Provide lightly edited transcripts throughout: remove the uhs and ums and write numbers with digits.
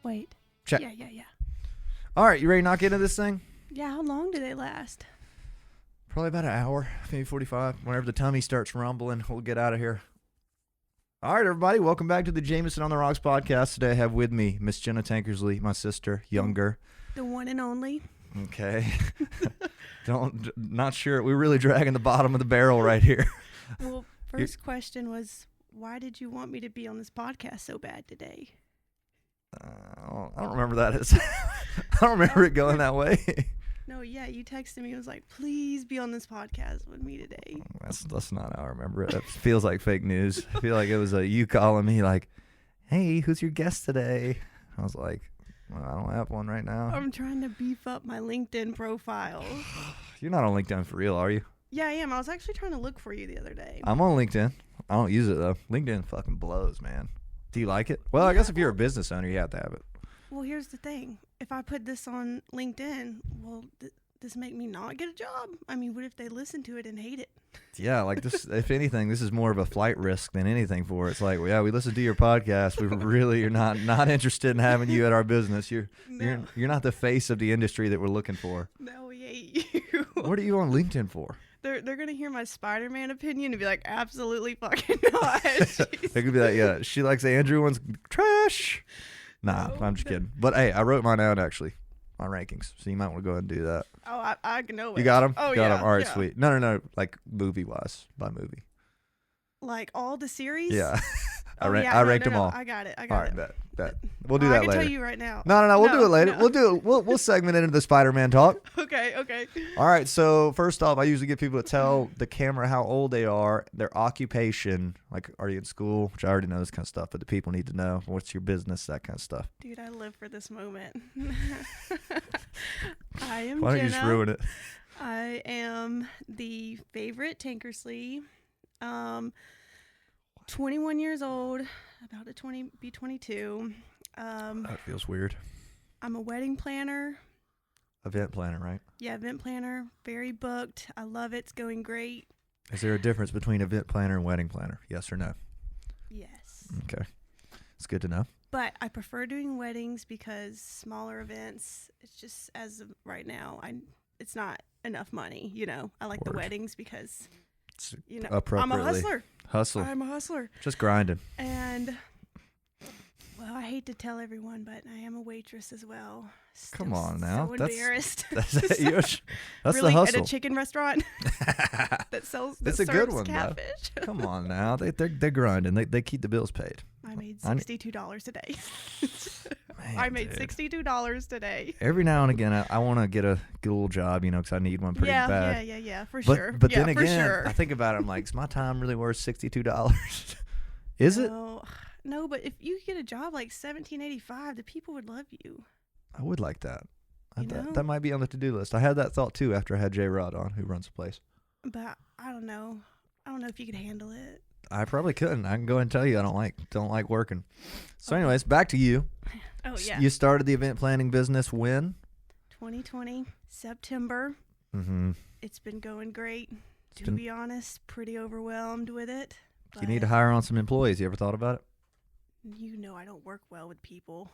Wait. Check. Yeah. All right, you ready to knock into this thing? Yeah, how long do they last? Probably about an hour, maybe 45. Whenever the tummy starts rumbling, we'll get out of here. All right, everybody, welcome back to the Jameson on the Rocks podcast. Today I have with me Miss Jenna Tankersley, my sister, younger. The one and only. Okay. Not sure. We're really dragging the bottom of the barrel right here. Well, first question was, why did you want me to be on this podcast so bad today? I don't remember that. I don't remember it going that way. No, yeah, you texted me and was like, please be on this podcast with me today. That's not how I remember it. It feels like fake news. I feel like it was you calling me like, hey, who's your guest today? I was like, well, I don't have one right now. I'm trying to beef up my LinkedIn profile. You're not on LinkedIn for real, are you? Yeah, I am. I was actually trying to look for you the other day. I'm on LinkedIn. I don't use it, though. LinkedIn fucking blows, man. Do you like it? Well, I guess if you're a business owner, you have to have it. Well, here's the thing. If I put this on LinkedIn, will this make me not get a job? I mean, what if they listen to it and hate it? Yeah, like this, if anything, this is more of a flight risk than anything for it. It's like, well, yeah, we listened to your podcast. We really are not interested in having you at our business. You're not the face of the industry that we're looking for. No, we hate you. What are you on LinkedIn for? They're gonna hear my Spider-Man opinion and be like, absolutely fucking not. They could be like, yeah, she likes Andrew one's trash. Nah, No. I'm just kidding. But hey, I wrote mine out actually, my rankings. So you might want to go ahead and do that. Oh, I know it. You got them? Oh, got yeah. them. All right, yeah. sweet. No. Like movie wise, by movie. Like all the series? Yeah. I I ranked them all. I got it. All right, it. bet. We'll do that I can later. tell you right now. No. We'll do it later. no. We'll do it. We'll segment it into the Spider-Man talk. Okay. All right. So first off, I usually get people to tell the camera how old they are, their occupation. Like, are you in school? Which I already know this kind of stuff, but the people need to know what's your business, that kind of stuff. Dude, I live for this moment. I am Why don't Jenna. you just ruin it? I am the favorite Tankersley. 21 years old, about to be 22. That feels weird. I'm a wedding planner. Event planner, right? Yeah, event planner. Very booked. I love it. It's going great. Is there a difference between event planner and wedding planner? Yes or no? Yes. Okay. It's good to know. But I prefer doing weddings because smaller events, it's just as of right now, it's not enough money, you know. I like the weddings because, It's you know, I'm a appropriately. hustler. Hustle. I'm a hustler. Just grinding. And, well, I hate to tell everyone, but I am a waitress as well. Still Come on now. So That's- embarrassed. That's really, the hustle. at a chicken restaurant that sells That's that a good serves one, though. catfish. Come on now. They're grinding. They keep the bills paid. I made $62 today. Man, I made dude. $62 today. Every now and again, I want to get a little job, you know, because I need one pretty bad. Yeah, for But, sure. But yeah, then for again, sure. I think about it. I'm like, is my time really worth $62? Is it? No, but if you get a job like $17.85, the people would love you. I would like that. You know? That might be on the to-do list. I had that thought too after I had J Rod on, who runs the place. But I don't know. I don't know if you could handle it. I probably couldn't. I can go ahead and tell you I don't like working. So anyways, back to you. Oh yeah. You started the event planning business when? 2020 September. Mm-hmm. It's been going great. To be honest, pretty overwhelmed with it. You need to hire on some employees. You ever thought about it? You know I don't work well with people.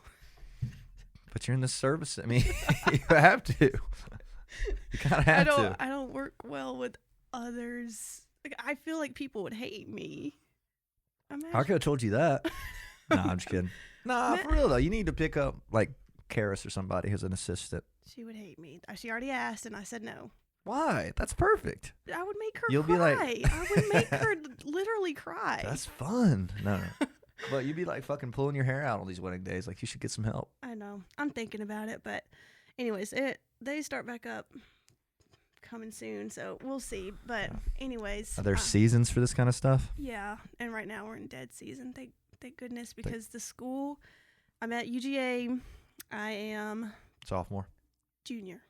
But you're in the service. I mean, you have to. You kind of have to. I don't work well with others. Like, I feel like people would hate me. I could have told you that. No, I'm just kidding. Nah, for real though. You need to pick up like Karis or somebody who's an assistant. She would hate me. She already asked, and I said no. Why? That's perfect. I would make her You'll cry. be like- I would make her literally cry. That's fun. No. But you'd be like fucking pulling your hair out on these wedding days. Like you should get some help. I know. I'm thinking about it, but anyways, they start back up coming soon, so we'll see. But anyways, Are there seasons for this kind of stuff? yeah, and right now we're in dead season. Thank goodness, because the school I'm at UGA, I am Sophomore, junior.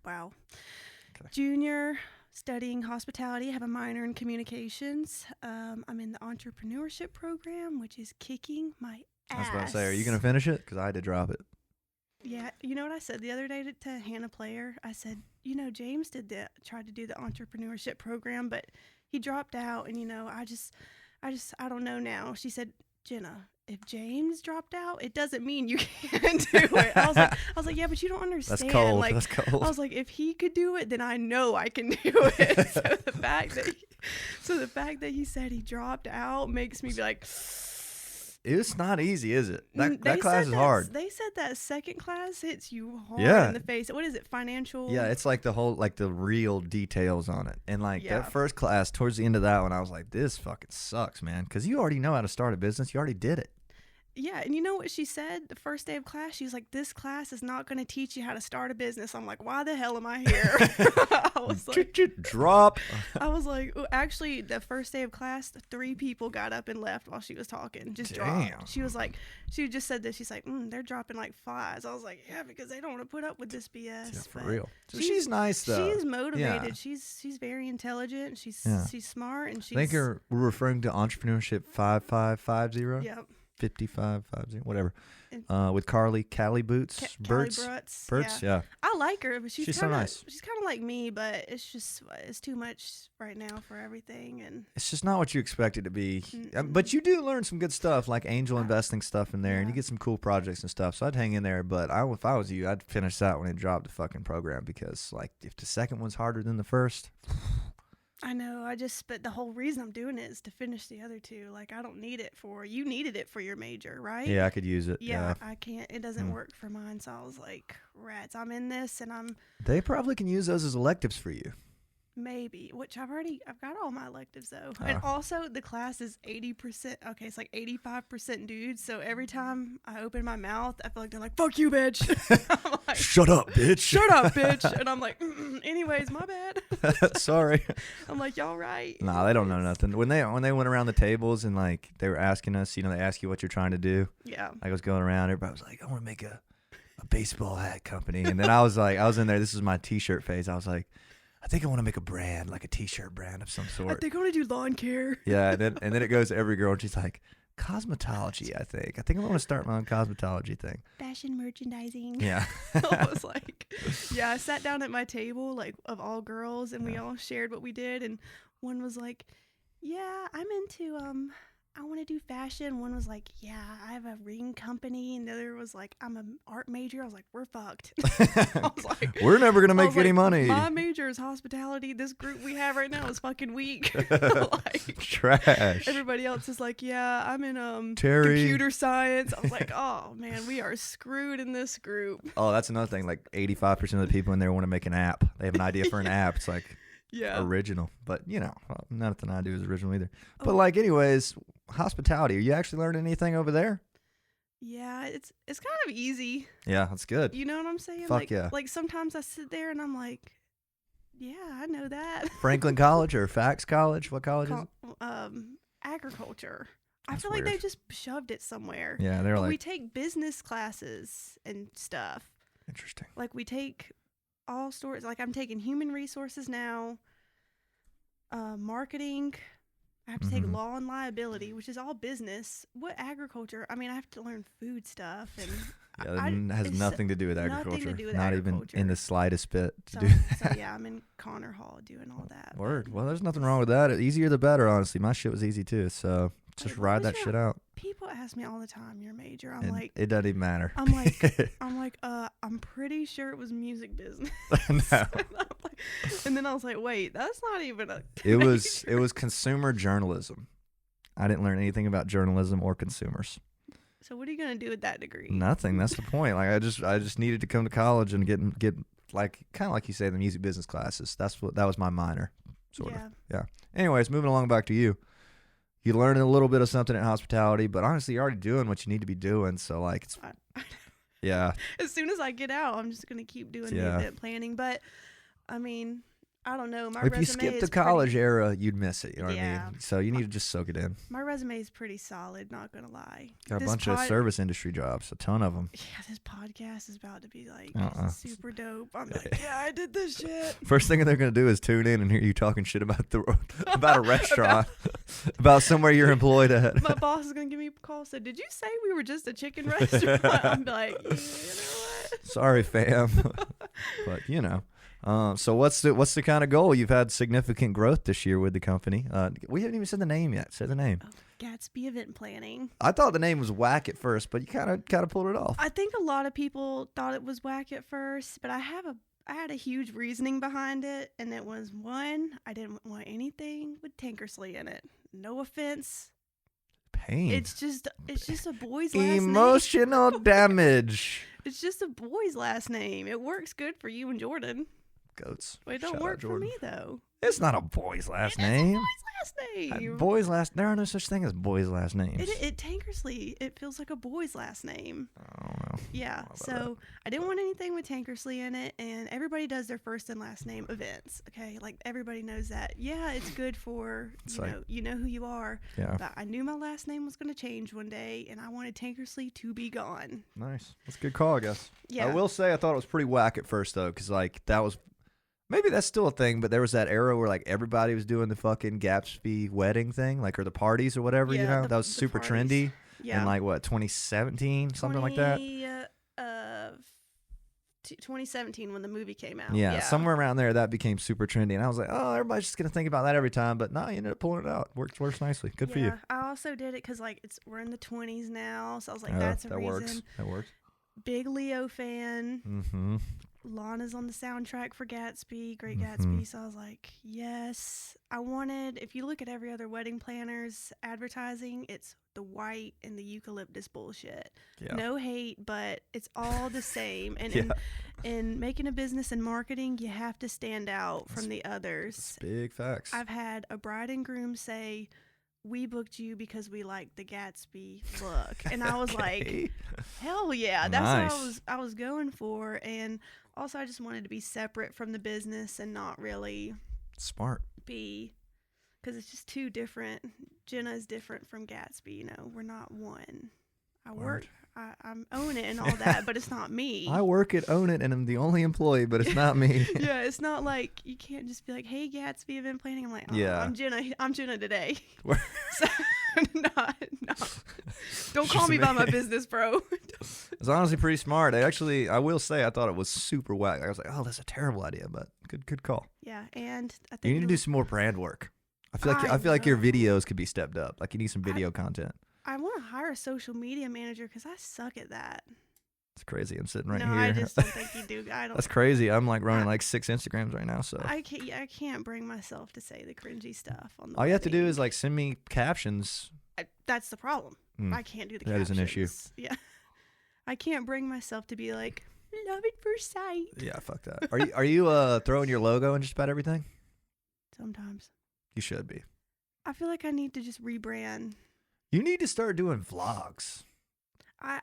Wow. Okay. Junior, studying hospitality. I have a minor in communications. I'm in the entrepreneurship program, which is kicking my ass. I was about to say, are you gonna finish it? Because I had to drop it. Yeah, you know what I said the other day to Hannah Player? I said, you know, James tried to do the entrepreneurship program, but he dropped out, and you know, I don't know now. She said, Jenna, if James dropped out, it doesn't mean you can't do it. I was like, yeah, but you don't understand. That's cold. Like, That's cold. I was like, if he could do it, then I know I can do it. So the fact that he said he dropped out makes me be like, it's not easy, is it? That they class said is hard. They said that second class hits you hard Yeah. in the face. What is it? Financial? Yeah, it's like the whole, like the real details on it. And like Yeah. that first class, towards the end of that one, I was like, this fucking sucks, man. Because you already know how to start a business. You already did it. Yeah, and you know what she said the first day of class? She was like, this class is not going to teach you how to start a business. I'm like, why the hell am I here? I was like, drop. I was like, actually, the first day of class, 3 people got up and left while she was talking. Just Damn. dropped. She was like, she just said this. She's like, they're dropping like flies. I was like, yeah, because they don't want to put up with this BS. Yeah, for But real. So she's nice, though. She's motivated. Yeah. She's very intelligent. She's smart, and she's. I think we're referring to Entrepreneurship 5550. Yep. 5550, whatever. And- With Callie Boots. Callie Burtz. Brutz, Yeah. I like her, but she's so kinda, nice. She's kind of like me, but it's too much right now for everything, and It's just not what you expect it to be. Mm-mm. But you do learn some good stuff, like angel investing stuff in there, and you Yeah. get some cool projects and stuff. So I'd hang in there. But if I was you, I'd finish that when it dropped the fucking program, because like if the second one's harder than the first. I know. But the whole reason I'm doing it is to finish the other 2. Like, I don't need it you needed it for your major, right? Yeah, I could use it. Yeah, I can't. It doesn't work for mine. So I was like, rats, I'm in this, and They probably can use those as electives for you. maybe, which I've got all my electives though. And also the class is 80%. Okay, it's like 85% dudes. So every time I open my mouth, I feel like they're like, fuck you, bitch. I'm like, Shut up, bitch. shut up, bitch. And I'm like, anyways, my bad. Sorry. I'm like, y'all right. Nah, they don't know nothing. When they went around the tables and like they were asking us, they ask you what you're trying to do. Yeah. I was going around, everybody was like, I want to make a baseball hat company. And then I was in there, this is my t-shirt phase. I was like, I think I want to make a brand, like a t-shirt brand of some sort. I think I want to do lawn care. Yeah, and then it goes to every girl and she's like, cosmetology, I think I want to start my own cosmetology thing. Fashion merchandising. Yeah. I was like, yeah, I sat down at my table, like, of all girls, and we all shared what we did, and one was like, yeah, I'm into, I want to do fashion. One was like, yeah, I have a ring company, and the other was like, I'm an art major. I was like, we're fucked. I was like, we're never gonna make any like, money. My major is hospitality. This group we have right now is fucking weak. Like, trash. everybody else is like, yeah, I'm in Terry. computer science. I was like, oh man, we are screwed in this group. Oh, that's another thing. Like 85% of the people in there want to make an app. They have an idea for an app. It's like Yeah. original, but nothing I do is original either. But like, anyways, hospitality. Are you actually learning anything over there? Yeah, it's kind of easy. Yeah, that's good. You know what I'm saying? Fuck like, yeah. Like sometimes I sit there and I'm like, yeah, I know that. Franklin College or Fax College? What college is it? Agriculture. I That's feel like weird. they just shoved it somewhere. Yeah, they're But like we take business classes and stuff. interesting. Like we take all sorts. Like I'm taking human resources now, marketing. I have to take Mhm. law and liability, which is all business. What agriculture? I mean, I have to learn food stuff, and Yeah, it has it's nothing to do with nothing to agriculture. do with Not even agriculture. in the slightest bit to so, do so yeah, I'm in Connor Hall doing all that. but- Word. Well, there's nothing wrong with that. Easier the better, honestly. My shit was easy too. So just Like, what ride was that your- shit out. People ask me all the time, "Your major?" I'm And like, it doesn't even matter. I'm like, I'm pretty sure it was music business. No. And then I was like, wait, that's not even a. It was major. consumer journalism. I didn't learn anything about journalism or consumers. So what are you gonna do with that degree? Nothing. That's the point. Like I just needed to come to college and get like kind of like you say the music business classes. That was my minor, sort of. Yeah. Anyways, moving along back to you. You learned a little bit of something in hospitality, but honestly, you're already doing what you need to be doing. So like, it's yeah. As soon as I get out, I'm just gonna keep doing the event planning. But I mean, I don't know. My If resume you skip is the college era, you'd miss it. You know what I Yeah. mean? So you need to just soak it in. My resume is pretty solid. Not gonna lie. Got a This bunch of pod- service industry jobs, a ton of them. Yeah, this podcast is about to be like super dope. I'm like, yeah, I did this shit. First thing they're gonna do is tune in and hear you talking shit about about a restaurant, about somewhere you're employed at. My boss is gonna give me a call. Said, "Did you say we were just a chicken restaurant?" I'm like, you know what? Sorry, fam, but So what's the kind of goal? You've had significant growth this year with the company. We haven't even said the name yet. Say the name. Oh, Gatsby Event Planning. I thought the name was whack at first, but you kind of pulled it off. I think a lot of people thought it was whack at first, but I had a huge reasoning behind it, and it was, one, I didn't want anything with Tankersley in it. No offense. Pain. It's just a boy's last name. Emotional damage. It's just a boy's last name. It works good for you and Jordan. Goats. But it don't work for me though. It's not a boy's last name. It's a boy's last name. There are no such thing as boys' last names. It Tankersley. It feels like a boy's last name. I don't know. Yeah. So I didn't want anything with Tankersley in it, and everybody does their first and last name events. Okay, like everybody knows that. Yeah, it's good for you know who you are. Yeah. But I knew my last name was going to change one day, and I wanted Tankersley to be gone. Nice. That's a good call, I guess. Yeah. I will say I thought it was pretty whack at first though, because like that was. Maybe that's still a thing, but there was that era where like everybody was doing the fucking Gatsby wedding thing, like or the parties or whatever, Yeah, you know? That was super parties. trendy. Yeah. In like what, 2017, something like that? 2017 when the movie came out. Yeah, somewhere around there that became super trendy, and I was like, oh, everybody's just gonna think about that every time, but no, you ended up pulling it out. Works nicely. Good for you. I also did it because like we're in the 20s now, so I was like, that's a reason. That works. Big Leo fan. Mm-hmm. Lana's on the soundtrack for Gatsby, Great Gatsby. So I was like, yes. I wanted, if you look at every other wedding planner's advertising, it's the white and the eucalyptus bullshit. Yeah. No hate, but it's all the same. And in making a business and marketing, you have to stand out from the others. That's big facts. I've had a bride and groom say, we booked you because we like the Gatsby look. And I was like, hell yeah, that's what I was going for. And also I just wanted to be separate from the business and not really smart be, because it's just too different. Jenna is different from Gatsby, you know, we're not one. I'm own it and all that, but it's not me. I work at Own It and I'm the only employee, but it's not me. Yeah, it's not like you can't just be like, hey, Gatsby event planning. I'm like, oh, yeah, I'm Jenna today. So, no. Don't call me by my business, bro. It's honestly pretty smart. I will say, I thought it was super whack. I was like, oh, that's a terrible idea, but good call. Yeah, and I think you need to do some more brand work. I feel like your videos could be stepped up. Like you need some video content. I want to hire a social media manager because I suck at that. It's crazy. I'm sitting right here. No, I just don't think you do. That's crazy. I'm like running like 6 Instagrams right now. So I can't bring myself to say the cringy stuff on the. All you have to do is like send me captions. That's the problem. I can't do the captions. That is an issue. Yeah, I can't bring myself to be like love at first sight. Yeah, fuck that. Are you throwing your logo in just about everything? Sometimes. You should be. I feel like I need to just rebrand. You need to start doing vlogs. I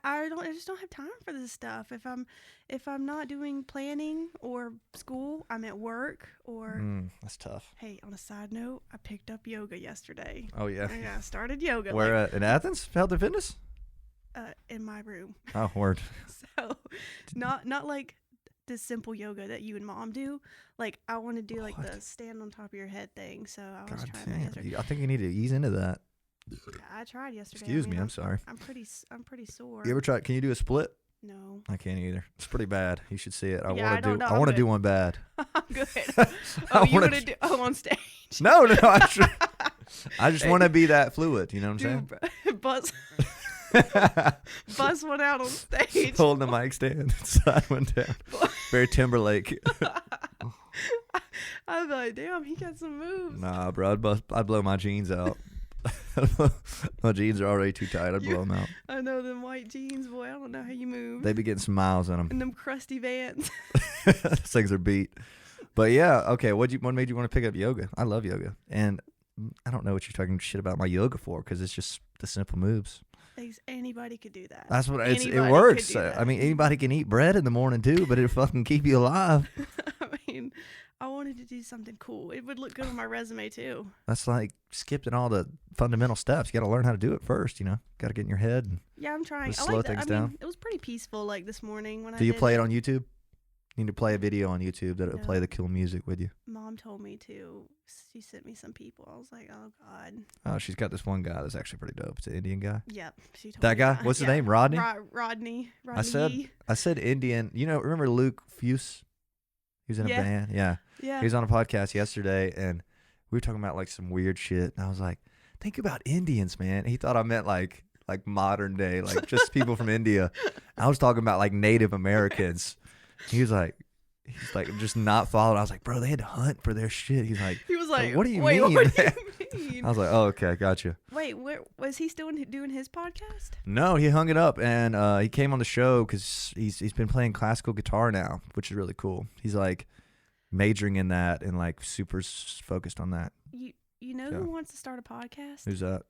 just don't have time for this stuff. If I'm not doing planning or school, I'm at work or that's tough. Hey, on a side note, I picked up yoga yesterday. Oh yeah. Yeah, I started yoga. Where at? In Athens? Health and Fitness? In my room. Oh, word. So not like the simple yoga that you and mom do. Like I want to do like the stand on top of your head thing. So I was trying that yesterday. I think you need to ease into that. Yeah, I tried yesterday. Excuse me, I'm sorry. I'm pretty sore. You ever try? Can you do a split? No. I can't either. It's pretty bad. You should see it. I I want to do one bad. I'm good. Oh, you want to do on stage? No. I just want to be that fluid. You know what I'm saying? Buzz one out on stage. Holding the mic stand. Side one down. Very Timberlake. I was like, damn, he got some moves. Nah, bro. I'd blow my jeans out. My jeans are already too tight. I'd blow them out. I know them white jeans, boy. I don't know how you move. They be getting some miles in them. And them crusty Vans. Those things are beat. But yeah, okay. What made you want to pick up yoga? I love yoga, and I don't know what you're talking shit about my yoga for because it's just the simple moves. Anybody could do that. That's what it works. I mean, anybody can eat bread in the morning too, but it'll fucking keep you alive. I mean, I wanted to do something cool. It would look good on my resume too. That's like skipping all the fundamental steps. You got to learn how to do it first. You know, got to get in your head. And yeah, I'm trying. Slow things down. Mean, it was pretty peaceful. Like this morning when do you play it on YouTube? You need to play a video on YouTube that'll play the cool music with you. Mom told me to. She sent me some people. I was like, oh god. Oh, she's got this one guy that's actually pretty dope. It's an Indian guy. Yep. She told that me guy. What's his name? Rodney. Rodney. I said Indian. You know, remember Luke Fuse? He was in a band. Yeah. Yeah. He was on a podcast yesterday, and we were talking about like some weird shit. And I was like, think about Indians, man. He thought I meant like modern day, like just people from India. I was talking about like Native Americans. He's like just not following. I was like, bro, they had to hunt for their shit. He was like, what do you mean? What do you mean? I was like, oh, okay, gotcha. Wait, was he still doing his podcast? No, he hung it up, and he came on the show because he's been playing classical guitar now, which is really cool. He's like majoring in that and like super focused on that. You know who wants to start a podcast? Who's that?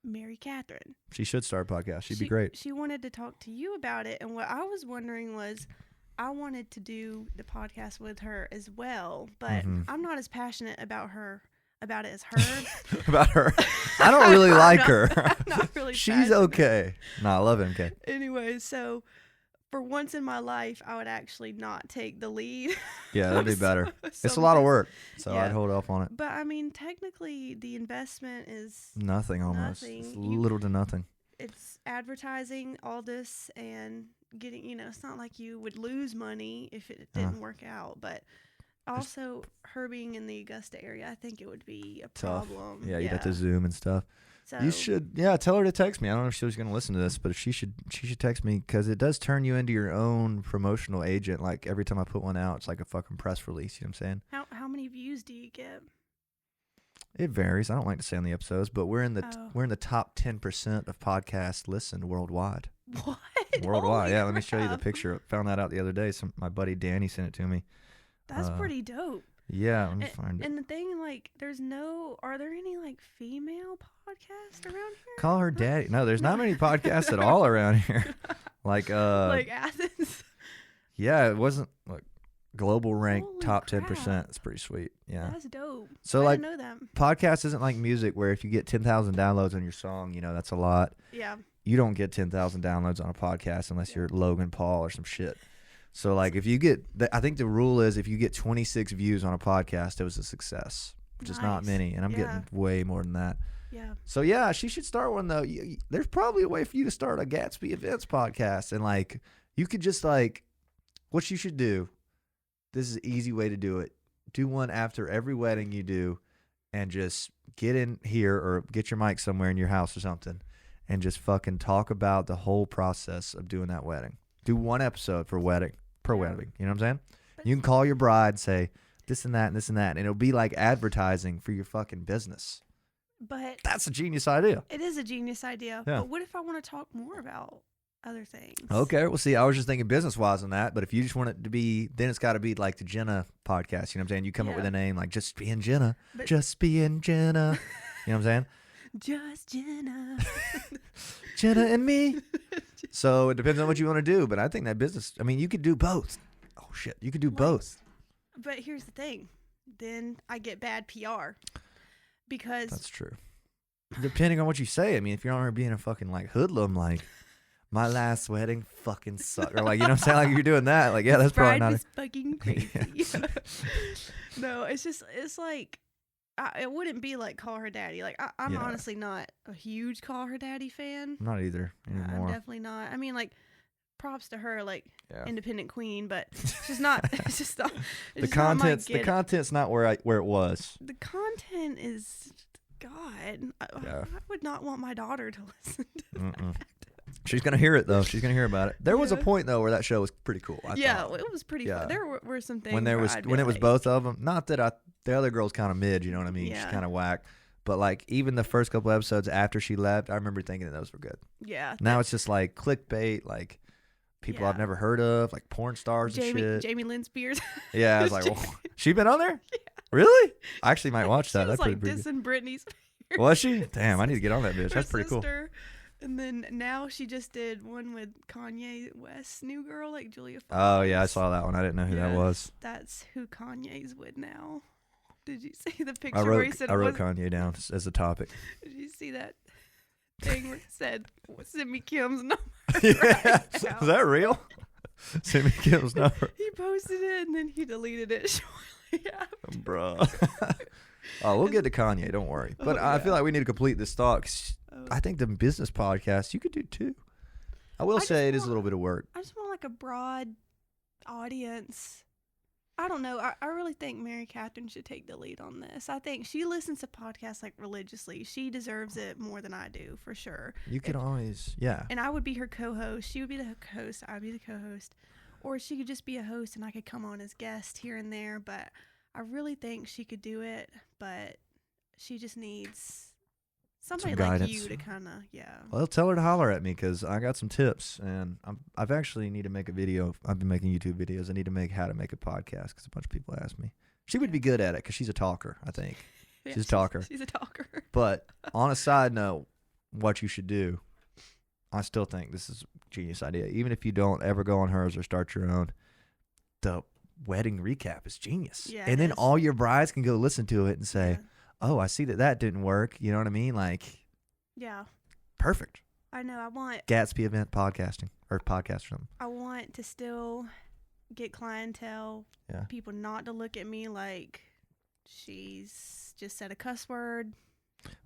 Mary Catherine. She should start a podcast. She'd be great. She wanted to talk to you about it, and what I was wondering was, I wanted to do the podcast with her as well, but I'm not as passionate about it as her. About her. I don't really like her. I'm not really She's passionate. okay. No, I love MK. Anyway, so for once in my life, I would actually not take the lead. Yeah, that'd be better. It's a lot of work, so I'd hold off on it. But I mean, technically, the investment is nothing almost. Nothing. It's little to nothing. It's advertising all this and getting, it's not like you would lose money if it didn't work out. But also, her being in the Augusta area, I think it would be a problem. Yeah, you'd have to Zoom and stuff. So, you should, tell her to text me. I don't know if she was going to listen to this, but if she should text me because it does turn you into your own promotional agent. Like every time I put one out, it's like a fucking press release. You know what I'm saying? How many views do you get? It varies. I don't like to say on the episodes, but we're in the top 10% of podcasts listened worldwide. What? Worldwide, Holy Let me show you the crap. picture. Found that out the other day. My buddy Danny sent it to me. That's pretty dope. Yeah, let me find it. And the thing, like, are there any, like, female podcasts around here? Call her daddy. No, there's not many podcasts at all around here. Like Athens. Yeah, it wasn't like global rank Holy top crap. 10%. It's pretty sweet. Yeah. That's dope. So I like didn't know that. podcast isn't like music where if you get 10,000 downloads on your song, that's a lot. Yeah. You don't get 10,000 downloads on a podcast unless you're Logan Paul or some shit. So like if you get, I think the rule is if you get 26 views on a podcast, it was a success, which is not many. And I'm getting way more than that. Yeah. So yeah, she should start one though. There's probably a way for you to start a Gatsby events podcast. And like, you could just like, what you should do, this is an easy way to do it. Do one after every wedding you do and just get in here or get your mic somewhere in your house or something and just fucking talk about the whole process of doing that wedding. Do one episode per wedding. You know what I'm saying? You can call your bride, say this and that and this and that, and it'll be like advertising for your fucking business. But that's a genius idea. It is a genius idea. Yeah. But what if I want to talk more about other things? Okay, well, see, I was just thinking business-wise on that, but if you just want it to be, then it's got to be like the Jenna podcast, you know what I'm saying? You come up with a name like Just Being Jenna, Just Being Jenna, you know what I'm saying? Just Jenna. Jenna and me. So it depends on what you want to do, but I think that business, I mean, you could do both. Oh, shit, you could do both. But here's the thing. Then I get bad PR because... That's true. Depending on what you say. I mean, if you're on there being a fucking like hoodlum, like, my last wedding fucking sucked. Or like, you know what I'm saying? Like, you're doing that. Like, yeah, that's probably not... This fucking crazy. No, it's like... it wouldn't be like Call Her Daddy. Like, I'm honestly not a huge Call Her Daddy fan. I'm not either anymore. I'm definitely not. I mean, like, props to her, like, independent queen, but it's just not. It's just not. The content's not where it was. The content is, God, I would not want my daughter to listen to that. She's gonna hear it though. She's gonna hear about it. There was a point though where that show was pretty cool. I thought. It was pretty fun. There were some things when it was both of them. Not that the other girl's kind of mid. You know what I mean? Yeah. She's kind of whack. But like even the first couple episodes after she left, I remember thinking that those were good. Yeah. Now it's just like clickbait, like people I've never heard of, like porn stars and shit. Jamie Lynn Spears. Yeah, I was like, well, she been on there? Yeah. Really? I actually might watch that. She was That's like pretty dissing Britney Spears. Was she? Damn, I need to get on that bitch. That's pretty cool. And then now she just did one with Kanye West's new girl, like Julia Fox. Oh, yeah, I saw that one. I didn't know who that was. That's who Kanye's with now. Did you see the picture I where he said... I wrote Kanye down as a topic. Did you see that thing where it said, send me Kim's number? Yeah. Is that real? Send me Kim's number. He posted it and then he deleted it shortly after. Bruh. Oh, we'll get to Kanye. Don't worry. But I feel like we need to complete this thought 'cause I think the business podcast you could do too. I will say it is a little bit of work. I just want like a broad audience. I don't know. I really think Mary Catherine should take the lead on this. I think she listens to podcasts like religiously. She deserves it more than I do, for sure. You could always, yeah. And I would be her co-host. She would be the host. I'd be the co-host. Or she could just be a host and I could come on as guest here and there. But I really think she could do it. But she just needs somebody like you to kind of, yeah. Well, tell her to holler at me because I got some tips. And I've actually need to make a video. I've been making YouTube videos. I need to make how to make a podcast because a bunch of people ask me. She would be good at it because she's a talker, I think. Yeah, she's a talker. She's a talker. But on a side note, what you should do, I still think this is a genius idea. Even if you don't ever go on hers or start your own, the wedding recap is genius. Yeah, and then all your brides can go listen to it and say, oh, I see that didn't work. You know what I mean? Like, yeah. Perfect. I know. I want Gatsby event podcasting or podcast or something. I want to still get clientele. Yeah. People not to look at me like she's just said a cuss word.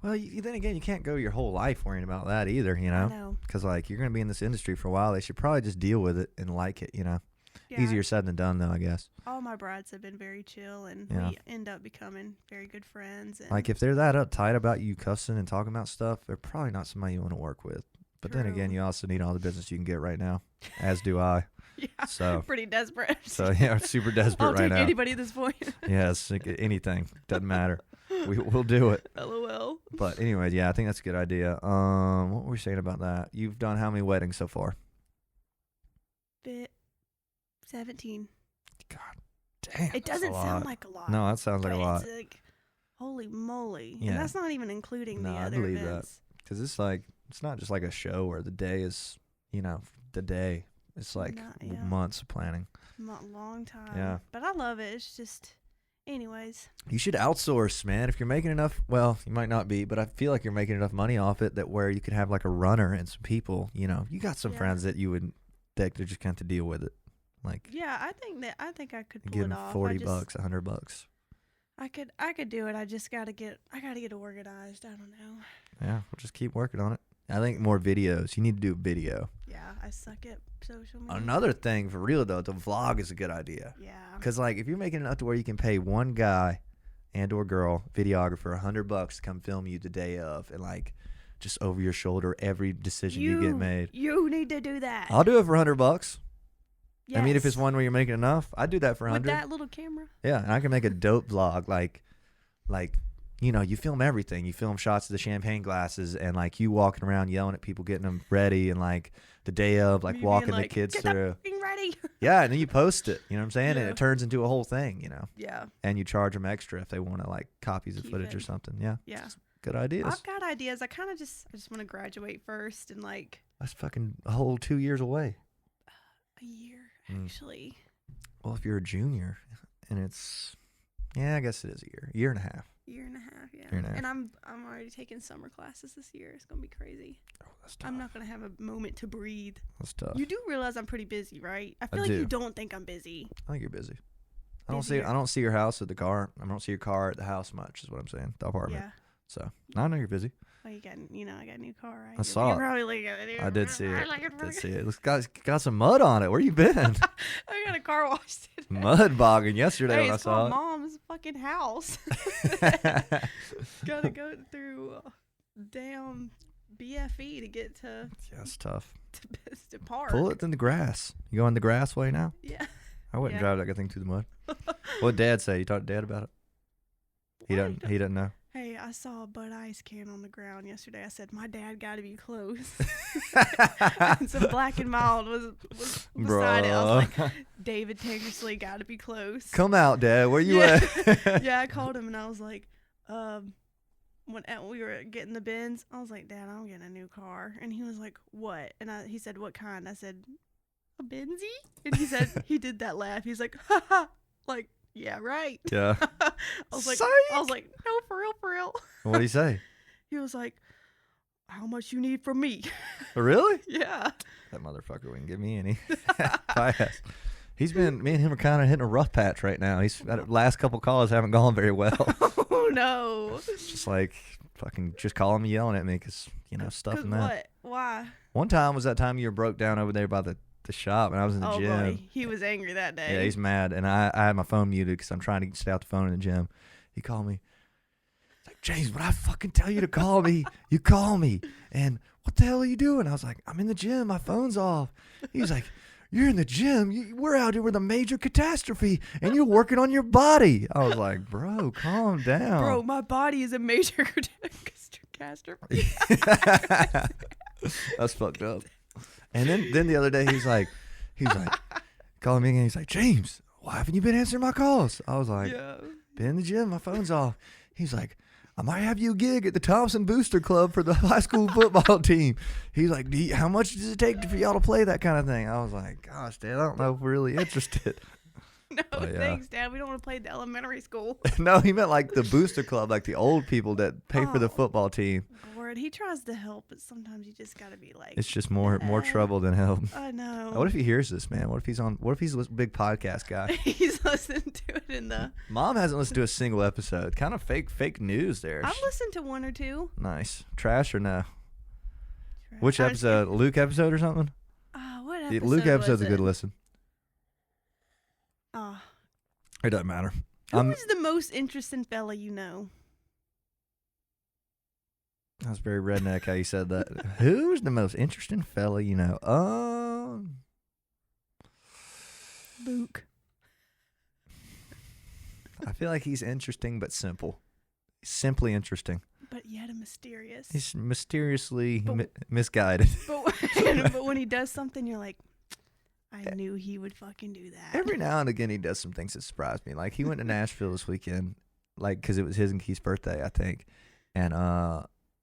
Well, then again, you can't go your whole life worrying about that either, you know? I know. Because, like, you're going to be in this industry for a while. They should probably just deal with it and like it, you know? Yeah, Easier said than done, though, I guess. all my brides have been very chill, and Yeah. we end up becoming very good friends. And Like, if they're that uptight about you cussing and talking about stuff, they're probably not somebody you want to work with. But then again, True. you also need all the business you can get right now, as do I. yeah, So, pretty desperate. yeah, super desperate I'll right take now. anybody at this point. Yes, anything. Doesn't matter. We'll do it. LOL. But anyway, yeah, I think that's a good idea. What were we saying about that? You've done how many weddings so far? 17. God damn. It doesn't sound like a lot. No, that sounds like a but lot. It's like, holy moly. Yeah. And that's not even including No, the I other believe that. events. Because it's like, it's not just like a show where the day is, you know, the day. It's like Yeah. months of planning. Long time. Yeah. But I love it. It's just, anyways. You should outsource, man. If you're making enough, well, you might not be, but I feel like you're making enough money off it that where you could have like a runner and some people, you know, you got some Yeah. friends that you would, that they're just kind of to deal with it. Like, Yeah, I think I could pull give it them off. $40, $100. I could do it. I just gotta get organized. I don't know. Yeah, we'll just keep working on it. I think more videos. You need to do video. Yeah, I suck at social media. Another thing for real though, the vlog is a good idea. Yeah. Because like if you're making enough to where you can pay one guy and or girl videographer $100 to come film you the day of and like just over your shoulder every decision you get made. You need to do that. I'll do it for $100. Yes. I mean, if it's one where you're making enough, I'd do that for $100. with that little camera. Yeah, and I can make a dope vlog like you know, you film everything. You film shots of the champagne glasses and like you walking around yelling at people, getting them ready, and like the day of, like Me walking being the kids "Get through. Being ready. Yeah, and then you post it. You know what I'm saying? And Yeah. it turns into a whole thing. You know, Yeah. and you charge them extra if they want to like copies of Keep footage or it. something. Yeah, Yeah. good ideas. I've got ideas. I just want to graduate first and like That's fucking a whole 2 years away. a year Mm. actually. Well, if you're a junior, and it's, yeah, I guess it is a year and a half. Year and a half, yeah. Year and a half. And I'm already taking summer classes this year. It's gonna be crazy. Oh, that's tough. I'm not gonna have a moment to breathe. That's tough. You do realize I'm pretty busy, right? I feel I like do. you don't think I'm busy. I think you're busy. I Busier. don't see your house at the car. I don't see your car at the house much. Is what I'm saying. The apartment. Yeah. So I know you're busy. Well, I got a new car, right? I saw You're it. probably looking at it. I did see I it. like it. Did see it. It's got some mud on it. Where you been? I got a car wash today. Mud bogging yesterday Hey, when I it's saw called it. Mom's fucking house. Gotta go through damn BFE to get to Yeah, it's tough. to park. Pull it in the grass. You go in the grass way now? Yeah. I wouldn't Yeah. drive that good thing through the mud. What'd Dad say? You talked to Dad about it? He What? doesn't know. Hey, I saw a Bud Ice can on the ground yesterday. I said, my dad got to be close. And some Black and Mild was beside it. I was like, David Tankersley got to be close. Come out, Dad. Where you at? Yeah, I called him and I was like, when we were getting the bins, I was like, Dad, I'm getting a new car. And he was like, what? And he said, what kind? I said, a Benzie? And he said, he did that laugh. He's like, ha ha. Like, yeah, right. Yeah. I was like, Psych. no, for real. What'd he say? He was like, how much you need from me? Really? Yeah. That motherfucker wouldn't give me any. Pass. Me and him are kind of hitting a rough patch right now. Last couple calls haven't gone very well. Oh, no. Just like fucking just calling me, yelling at me because, you know, stuff 'Cause and that. what? Why? One time was that time you were broke down over there by the the shop, and I was in the Oh gym. boy, he was angry that day. Yeah, he's mad, and I had my phone muted because I'm trying to stay out the phone in the gym. He called me. He's like, James, when I fucking tell you to call me, you call me. And what the hell are you doing? I was like, I'm in the gym. My phone's off. He's like, you're in the gym. We're out here with a major catastrophe, and you're working on your body. I was like, bro, calm down. Bro, my body is a major catastrophe. That's fucked up. And then the other day he's like calling me again. He's like, James, why haven't you been answering my calls? I was like, Yeah. been in the gym. My phone's off. He's like, I might have you a gig at the Thompson Booster Club for the high school football team. He's like, how much does it take for y'all to play that kind of thing? I was like, gosh, Dad, I don't know if we're really interested. No, But, yeah. thanks, Dad. We don't want to play at the elementary school. No, he meant like the Booster Club, like the old people that pay for the Oh. football team. Lord, he tries to help, but sometimes you just got to be like, It's just more trouble than help. I know. What if he hears this, man? What if he's a big podcast guy? He's listening to it in the... Mom hasn't listened to a single episode. Kind of fake news there. I've listened to one or two. Nice. Trash or no? Trash. Which episode? Luke episode or something? What The episode Luke episode's was a good it? listen. It doesn't matter. Who is the most interesting fella you know? That was very redneck how you said that. Who's the most interesting fella you know? Luke. I feel like he's interesting but simple. Simply interesting. But yet a mysterious. He's mysteriously But- misguided. But when he does something, you're like, I knew he would fucking do that. Every now and again, he does some things that surprise me. Like, he went to Nashville this weekend, like, because it was his and Keith's birthday, I think. And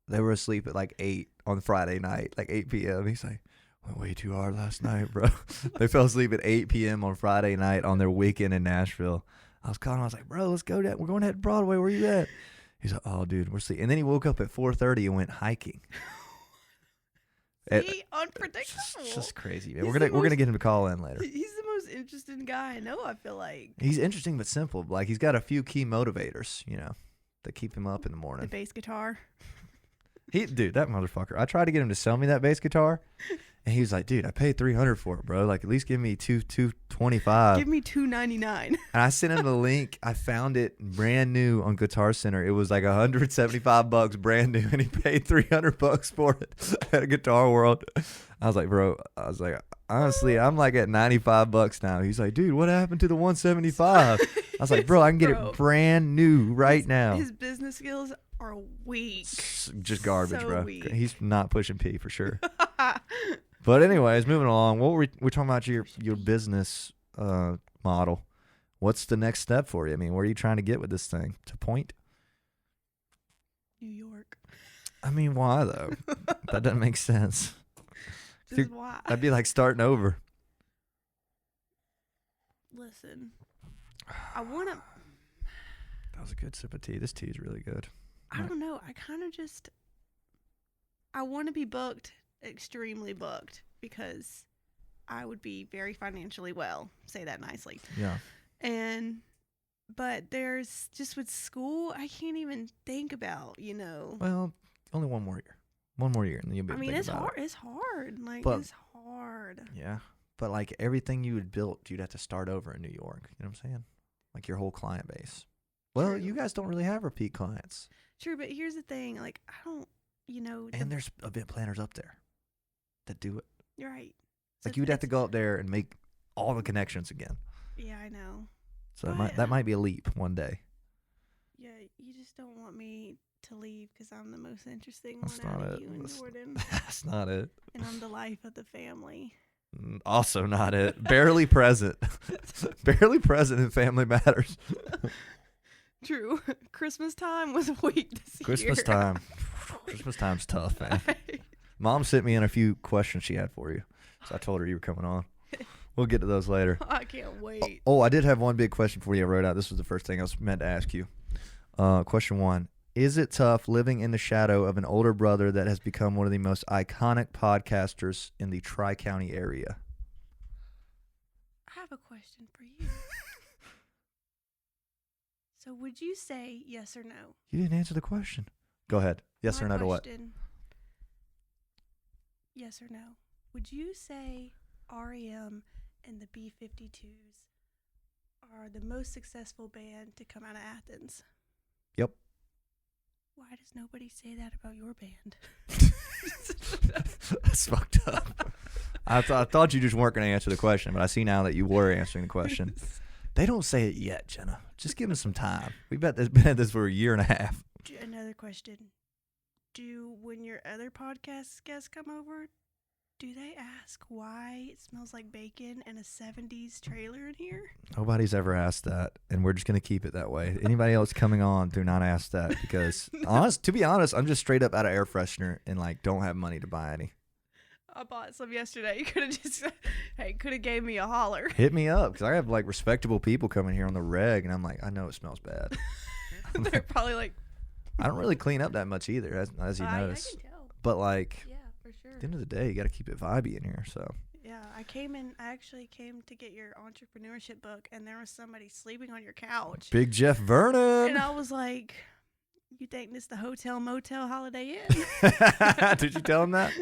they were asleep at, like, 8 on Friday night, like 8 p.m. He's like, went way too hard last night, bro. They fell asleep at 8 p.m. on Friday night on their weekend in Nashville. I was calling him. I was like, bro, let's go down. We're going to Broadway. Where you at? He's like, oh, dude, we're sleeping. And then he woke up at 4:30 and went hiking. See? Unpredictable. It's just crazy, man. He's We're gonna get him to call in later. He's the most interesting guy I know, I feel like. He's interesting but simple. Like, he's got a few key motivators, that keep him up in the The morning. bass guitar. Dude, that motherfucker. I tried to get him to sell me that bass guitar, and he was like, dude, I paid $300 for it, bro. Like, at least give me $225. Give me $2.99. And I sent him the link. I found it brand new on Guitar Center. It was like $175 brand new, and he paid $300 for it at a Guitar World. I was like, bro, honestly, I'm like at $95 now. He's like, dude, what happened to the $175? I was like, bro, I can get Bro. it brand new right now. His business skills are weak. Just garbage, So bro. weak. He's not pushing P for sure. But anyways, moving along. What we're talking about your business model. What's the next step for you? I mean, where are you trying to get with this thing? To point? New York. I mean, why though? That doesn't make sense. This is why. That'd be like starting over. Listen, I want to... That was a good sip of tea. This tea is really good. I don't know. I kind of just... I want to be booked, extremely booked, because I would be very financially well. Say that nicely. Yeah. But there's just with school, I can't even think about, Well, only one more year. One more year, and then you'll be. I mean, thinking it's about hard. it. It's hard. Like, But- it's hard. Yeah, but like everything you had built, you'd have to start over in New York. You know what I'm saying? Like your whole client base. Well, True. you guys don't really have repeat clients, True, but here's the thing. Like, I don't, and there's event planners up there that do it. you're right. Like you'd have to go up there and make all the connections again. Yeah, I know. So But- that might be a leap one day. Yeah, you just don't want me to leave because I'm the most interesting That's one out not of it. you and That's- Jordan. That's not it. And I'm the life of the family. Also not it. Barely present. Barely present in Family Matters. True. Christmas time was weak this Christmas year. time. Christmas time's tough, man. Mom sent me in a few questions she had for you. So I told her you were coming on. We'll get to those later. I can't wait. Oh, I did have one big question for you I wrote out. This was the first thing I was meant to ask you. Question 1. Is it tough living in the shadow of an older brother that has become one of the most iconic podcasters in the Tri-County area? I have a question for you. So would you say yes or no? You didn't answer the question. Go ahead. Yes My or no to what? question, yes or no. Would you say REM and the B-52s are the most successful band to come out of Athens. Yep. Why does nobody say that about your band? That's fucked up. I thought you just weren't going to answer the question, but I see now that you were answering the question. They don't say it yet, Jenna. Just give them some time. We've been at this for a year and a half. Another question. When your other podcast guests come over, do they ask why it smells like bacon and a 70s trailer in here? Nobody's ever asked that, and we're just going to keep it that way. Anybody else coming on, do not ask that, because to be honest, I'm just straight up out of air freshener and like don't have money to buy any. I bought some yesterday. You could have just, gave me a holler. Hit me up, because I have like respectable people coming here on the reg, and I'm like, I know it smells bad. They're probably like, I don't really clean up that much either, as you notice. I can tell. But like, yeah, for sure. At the end of the day, you got to keep it vibey in here. So yeah, I actually came to get your entrepreneurship book, and there was somebody sleeping on your couch. Big Jeff Vernon. And I was like, you think this the Hotel Motel Holiday Inn? Did you tell him that?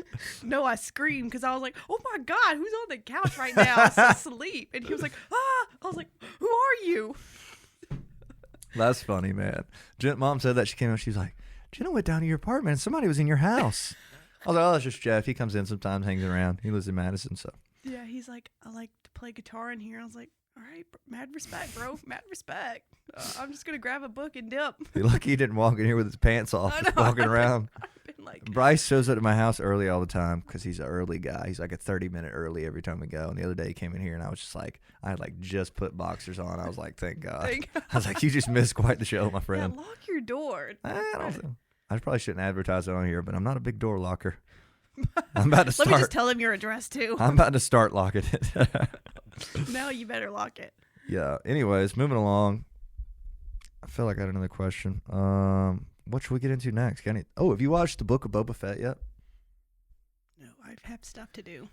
No, I screamed because I was like, oh my God, who's on the couch right now? I was asleep. And he was like, ah. I was like, who are you? That's funny, man. Mom said that. She came in, she was like, Jenna went down to your apartment and somebody was in your house. I was like, oh, that's just Jeff. He comes in sometimes, hangs around. He lives in Madison, so. Yeah, he's like, I like to play guitar in here. I was like, all right, mad respect, bro. Mad respect. I'm just going to grab a book and dip. You're lucky he didn't walk in here with his pants off, just walking around. I've been like, Bryce shows up to my house early all the time because he's an early guy. He's like a 30-minute early every time we go. And the other day he came in here and I was just like, I had like just put boxers on. I was like, thank God. I was like, you just missed quite the show, my friend. Yeah, lock your door. I don't know. I probably shouldn't advertise it on here, but I'm not a big door locker. I'm about to start. Let me just tell him your address too. I'm about to start locking it. Now you better lock it. Yeah. Anyways, moving along. I feel like I had another question. What should we get into next? Have you watched the book of Boba Fett yet? No, I have stuff to do.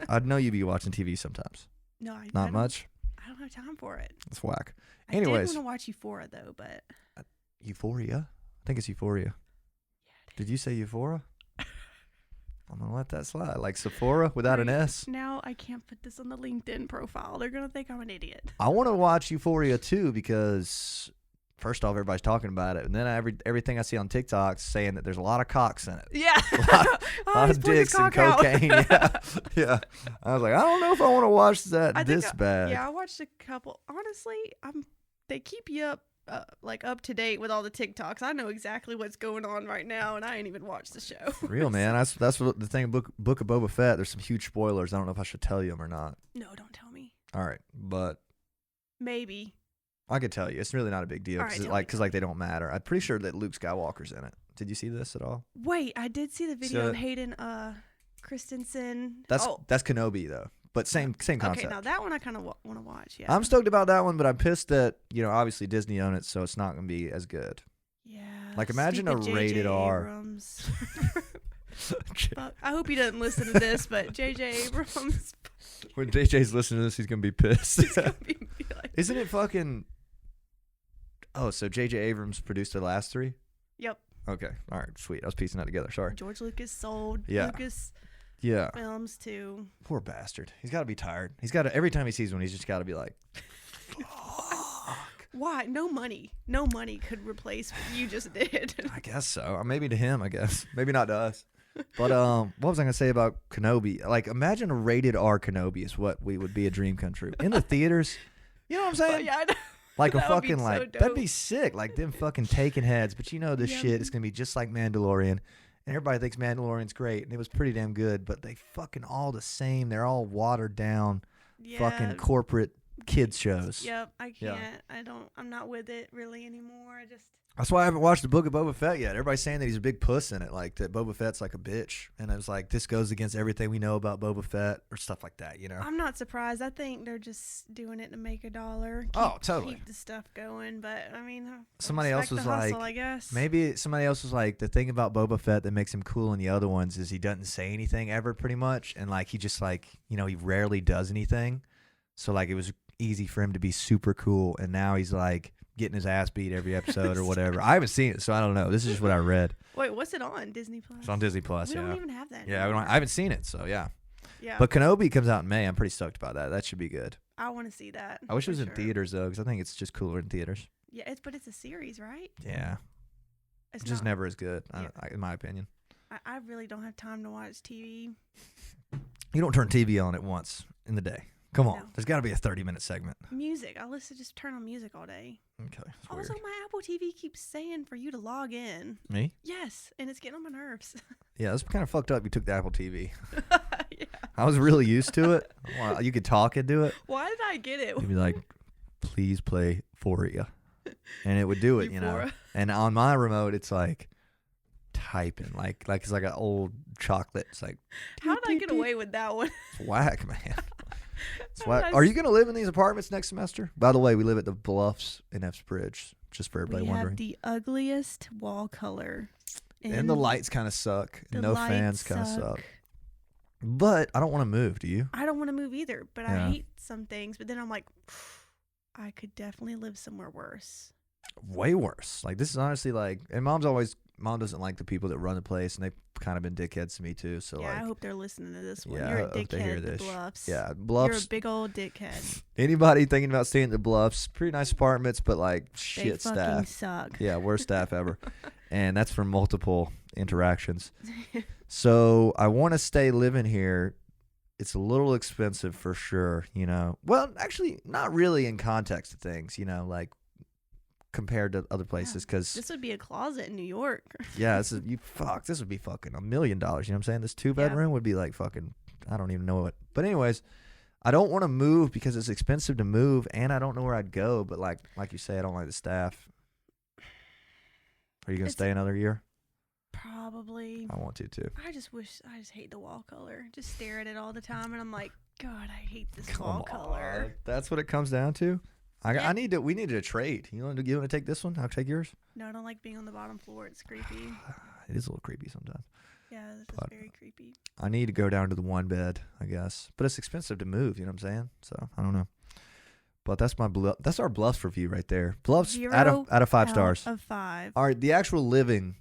I'd know you'd be watching TV sometimes. No, I not much. I don't have time for it. It's whack. I Anyways, did want to watch Euphoria though, but Euphoria. I think it's Euphoria. Yeah, did you say Euphoria? I'm gonna let that slide. Like Sephora without an S. Now I can't put this on the LinkedIn profile. They're gonna think I'm an idiot. I want to watch Euphoria too because first off, everybody's talking about it, and then everything I see on TikTok saying that there's a lot of cocks in it. Yeah, a lot of dicks and cocaine. Yeah. I was like, I don't know if I want to watch that bad. Yeah, I watched a couple. Honestly, they keep you up to date with all the TikToks. I know exactly what's going on right now, and I ain't even watched the show. Real, man. That's what the thing. Book of Boba Fett. There's some huge spoilers. I don't know if I should tell you them or not. No, don't tell me. All right, but maybe I could tell you. It's really not a big deal because they don't matter. I'm pretty sure that Luke Skywalker's in it. Did you see this at all? Wait, I did see the video on Hayden Christensen. That's Kenobi though. But same concept. Okay, now that one I kind of want to watch, yeah. I'm stoked about that one, but I'm pissed that, obviously Disney own it, so it's not going to be as good. Yeah. Like, imagine a rated R. I hope he doesn't listen to this, but J.J. Abrams. When J.J.'s listening to this, he's going to be pissed. He's gonna be like, isn't it fucking... Oh, so J.J. Abrams produced the last three? Yep. Okay. All right. Sweet. I was piecing that together. Sorry. George Lucas sold Lucas... Yeah. Films too. Poor bastard. He's got to be tired. He's got to, every time he sees one, he's just got to be like, fuck. Why? No money could replace what you just did. I guess so. Maybe to him, I guess. Maybe not to us. But what was I going to say about Kenobi? Like, imagine a rated R Kenobi is what would be a dream come true. In the theaters, you know what I'm saying? Yeah, I know. Like that a fucking, so like, dope. that'd be sick. Like, them fucking taking heads. But this shit is going to be just like Mandalorian. And everybody thinks Mandalorian's great, and it was pretty damn good, but they fucking all the same. They're all watered down fucking corporate kids shows. Yep, I can't. Yeah. I'm not with it really anymore. That's why I haven't watched the Book of Boba Fett yet. Everybody's saying that he's a big puss in it, like that Boba Fett's like a bitch. And I was like, this goes against everything we know about Boba Fett or stuff like that, I'm not surprised. I think they're just doing it to make a dollar. Totally. Keep the stuff going. But, I mean, somebody else was hustle, like, I guess. Maybe somebody else was like, the thing about Boba Fett that makes him cool in the other ones is he doesn't say anything ever pretty much. And, like, he just, like, he rarely does anything. So, like, it was easy for him to be super cool. And now he's, like, getting his ass beat every episode or whatever. I haven't seen it, so I don't know. This is just what I read. Wait, what's it on? Disney Plus? It's on Disney Plus. We don't even have that. Yeah, I haven't seen it, so yeah. Yeah. But Kenobi comes out in May. I'm pretty stoked about that. That should be good. I want to see that. I wish it was for in theaters though, because I think it's just cooler in theaters. Yeah, but it's a series, right? Yeah, It's just not, never as good, Yeah. in my opinion. I really don't have time to watch TV. You don't turn TV on at once in the day. Come on, No. there's got to be a 30-minute segment. Music. I just turn on music all day. Okay, that's Also, weird. my Apple TV keeps saying for you to log in. Me? Yes, and it's getting on my nerves. Yeah, that's kind of fucked up. You took the Apple TV. Yeah. I was really used to it. Well, you could talk into it. Why did I get it? You'd be like, please play Euphoria. And it would do it, you know. Euphoria. And on my remote, it's like typing, like it's like an old chocolate. It's like, How did I get away with that one? it's whack, man. It's How whack. did I Are you going to live in these apartments next semester? By the way, we live at the Bluffs in Epps Bridge, just for everybody We wondering. have the ugliest wall color. And the lights kind of suck. the No lights fans kind of suck. But I don't want to move. Do you? I don't want to move either, but Yeah. I hate some things. But then I'm like, I could definitely live somewhere worse. Way worse. Like, this is honestly like, and mom doesn't like the people that run the place, and they've kind of been dickheads to me too. So Yeah, I like, hope they're listening to this one. yeah, You're I a hope they hear dickhead, the this. Bluffs. yeah, You're a Bluffs. big old dickhead. Anybody thinking about staying at the Bluffs, pretty nice apartments, but like They shit fucking staff. suck. Yeah, worst staff ever. And that's from multiple interactions. So I want to stay living here. It's a little expensive for sure, you know. Well, actually, not really in context of things, you know, like compared to other places. Because, This would be a closet in New York. yeah, this would be fucking $1 million. You know what I'm saying? This 2-bedroom would be like fucking, I don't even know what. But anyways, I don't want to move because it's expensive to move, and I don't know where I'd go. But like you say, I don't like the staff. Are you going to It's- stay another year? Probably. I want to too. I just hate the wall color. Just stare at it all the time, and I'm like, God, I hate this Come wall on. color. That's what it comes down to. Yeah. We needed a trade. You want to take this one? I'll take yours. No, I don't like being on the bottom floor. It's creepy. It is a little creepy sometimes. Yeah, this But- is very creepy. I need to go down to the one bed, I guess. But it's expensive to move, you know what I'm saying? So I don't know. But that's that's our Bluffs review right there. Bluffs out of 5 stars. Of 5. All right, the actual living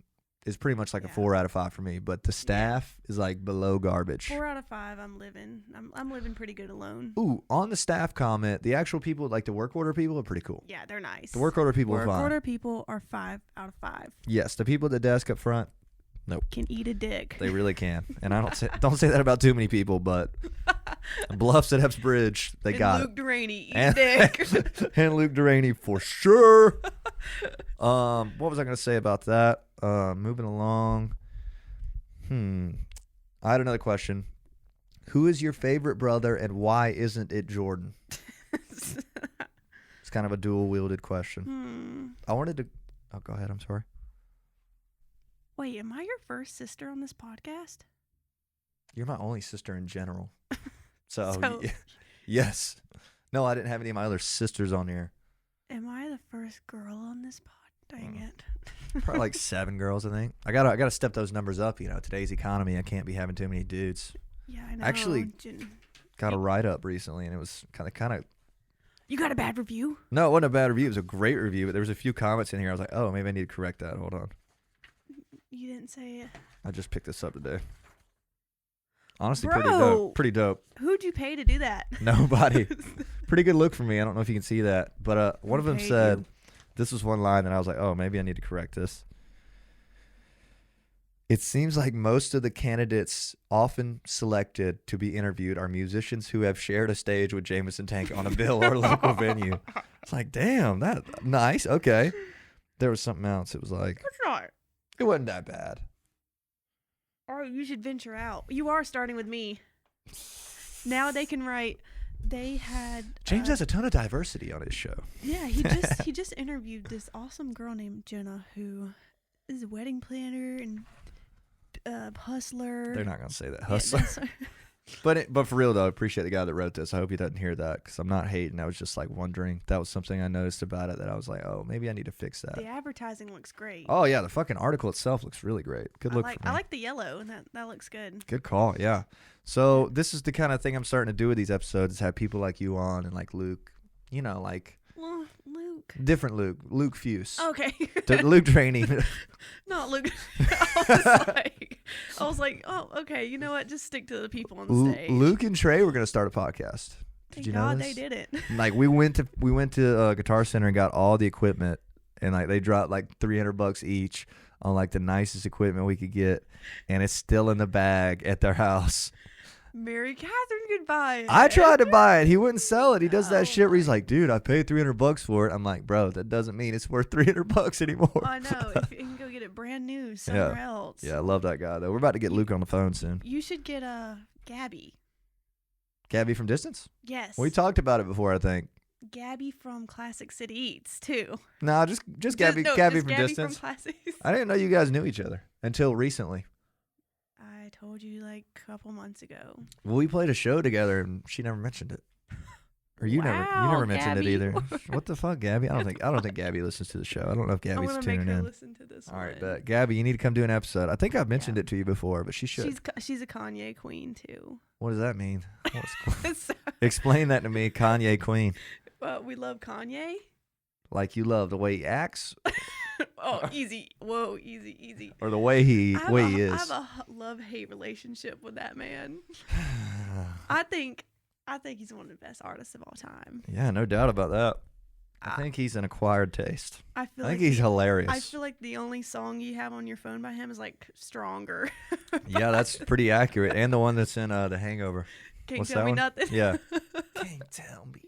is pretty much like a Yeah. 4 out of 5 for me, but the staff is like below garbage. 4 out of 5. I'm living. I'm living pretty good alone. Ooh, on the staff comment, the actual people, like the work order people, are pretty cool. Yeah, they're nice. The work order people are Work fine. order people are 5 out of 5. Yes, the people at the desk up front, Can eat a dick. they really can. And I don't say that about too many people, but Bluffs at Epps Bridge, they and got Luke Duraney eat and, dick. and Luke Duraney for sure. What was I going to say about that? Moving along. I had another question. Who is your favorite brother, and why isn't it Jordan? It's kind of a dual-wielded question. I wanted to. Oh, go ahead. I'm sorry. Wait, am I your first sister on this podcast? You're my only sister in general. So, So- yes. No, I didn't have any of my other sisters on here. Am I the first girl on this pod? Dang it. Probably like 7 girls, I think. I gotta step those numbers up. You know, today's economy, I can't be having too many dudes. Yeah, I know. Actually- Got a write up recently, and it was kind of. You got a bad review? No, it wasn't a bad review. It was a great review, but there was a few comments in here. I was like, oh, maybe I need to correct that. Hold on. You didn't say it. I just picked this up today. Honestly, Bro. pretty dope. Who'd you pay to do that? Nobody. Pretty good look for me. I don't know if you can see that, but one of them paid said, you? this was one line, and I was like, oh, maybe I need to correct this. It seems like most of the candidates often selected to be interviewed are musicians who have shared a stage with Jameson Tank on a bill or local venue. It's like, damn, that nice. Okay. There was something else. It was like, It's not. it wasn't that bad. Or you should venture out. You are starting with me. Now they can write. They had James has a ton of diversity on his show. Yeah, he just interviewed this awesome girl named Jenna, who is a wedding planner and hustler. They're not going to say that. Yeah, Hustler. that's- But for real, though, I appreciate the guy that wrote this. I hope he doesn't hear that because I'm not hating. I was just like wondering. That was something I noticed about it that I was like, oh, maybe I need to fix that. the advertising looks great. Oh, yeah. The fucking article itself looks really great. Good look for me. I like the yellow, and that looks good. Good call. Yeah. So this is the kind of thing I'm starting to do with these episodes is have people like you on and like Luke, you know, like Well, Luke? Different Luke. Luke Fuse. Okay. Luke Trainee. Not Luke. I was like, oh, okay. You know what? Just stick to the people on the stage. Luke and Trey were gonna start a podcast. Did Thank you know God this? they didn't. Like we went to Guitar Center and got all the equipment, and like they dropped like $300 each on like the nicest equipment we could get, and it's still in the bag at their house. Mary Catherine could buy it. I tried to buy it. He wouldn't sell it. He does that Oh shit where he's my- like, dude, I paid $300 for it. I'm like, bro, that doesn't mean it's worth $300 anymore. I know. If you can go get it brand new somewhere else. Yeah, I love that guy though. We're about to get Luke on the phone soon. You should get Gabby. Gabby from Distance? Yes. We talked about it before, I think. Gabby from Classic City Eats too. No, just Gabby, Gabby from Distance. From Classic. I didn't know you guys knew each other until recently. I told you like a couple months ago. Well, we played a show together and she never mentioned it. Or you never Wow, mentioned Gabby. it either. What the fuck, Gabby? I don't think Gabby listens to the show. I don't know if I'm Gabby's gonna make tuning her in. listen to this All one. right, but Gabby, you need to come do an episode. I think I've mentioned it to you before, but she should. She's a Kanye queen too. What does that mean? So, Explain that to me, Kanye Queen. well, we love Kanye. Like you love the way he acts, Oh, easy. Whoa, easy. or the way he I have is. a love-hate relationship with that man. I think he's one of the best artists of all time. Yeah, no doubt about that. I think he's an acquired taste. I feel I think like he's hilarious. I feel like the only song you have on your phone by him is like Stronger. Yeah, that's pretty accurate. And the one that's in The Hangover. Can't What's tell that me one? nothing. Yeah. Can't tell me.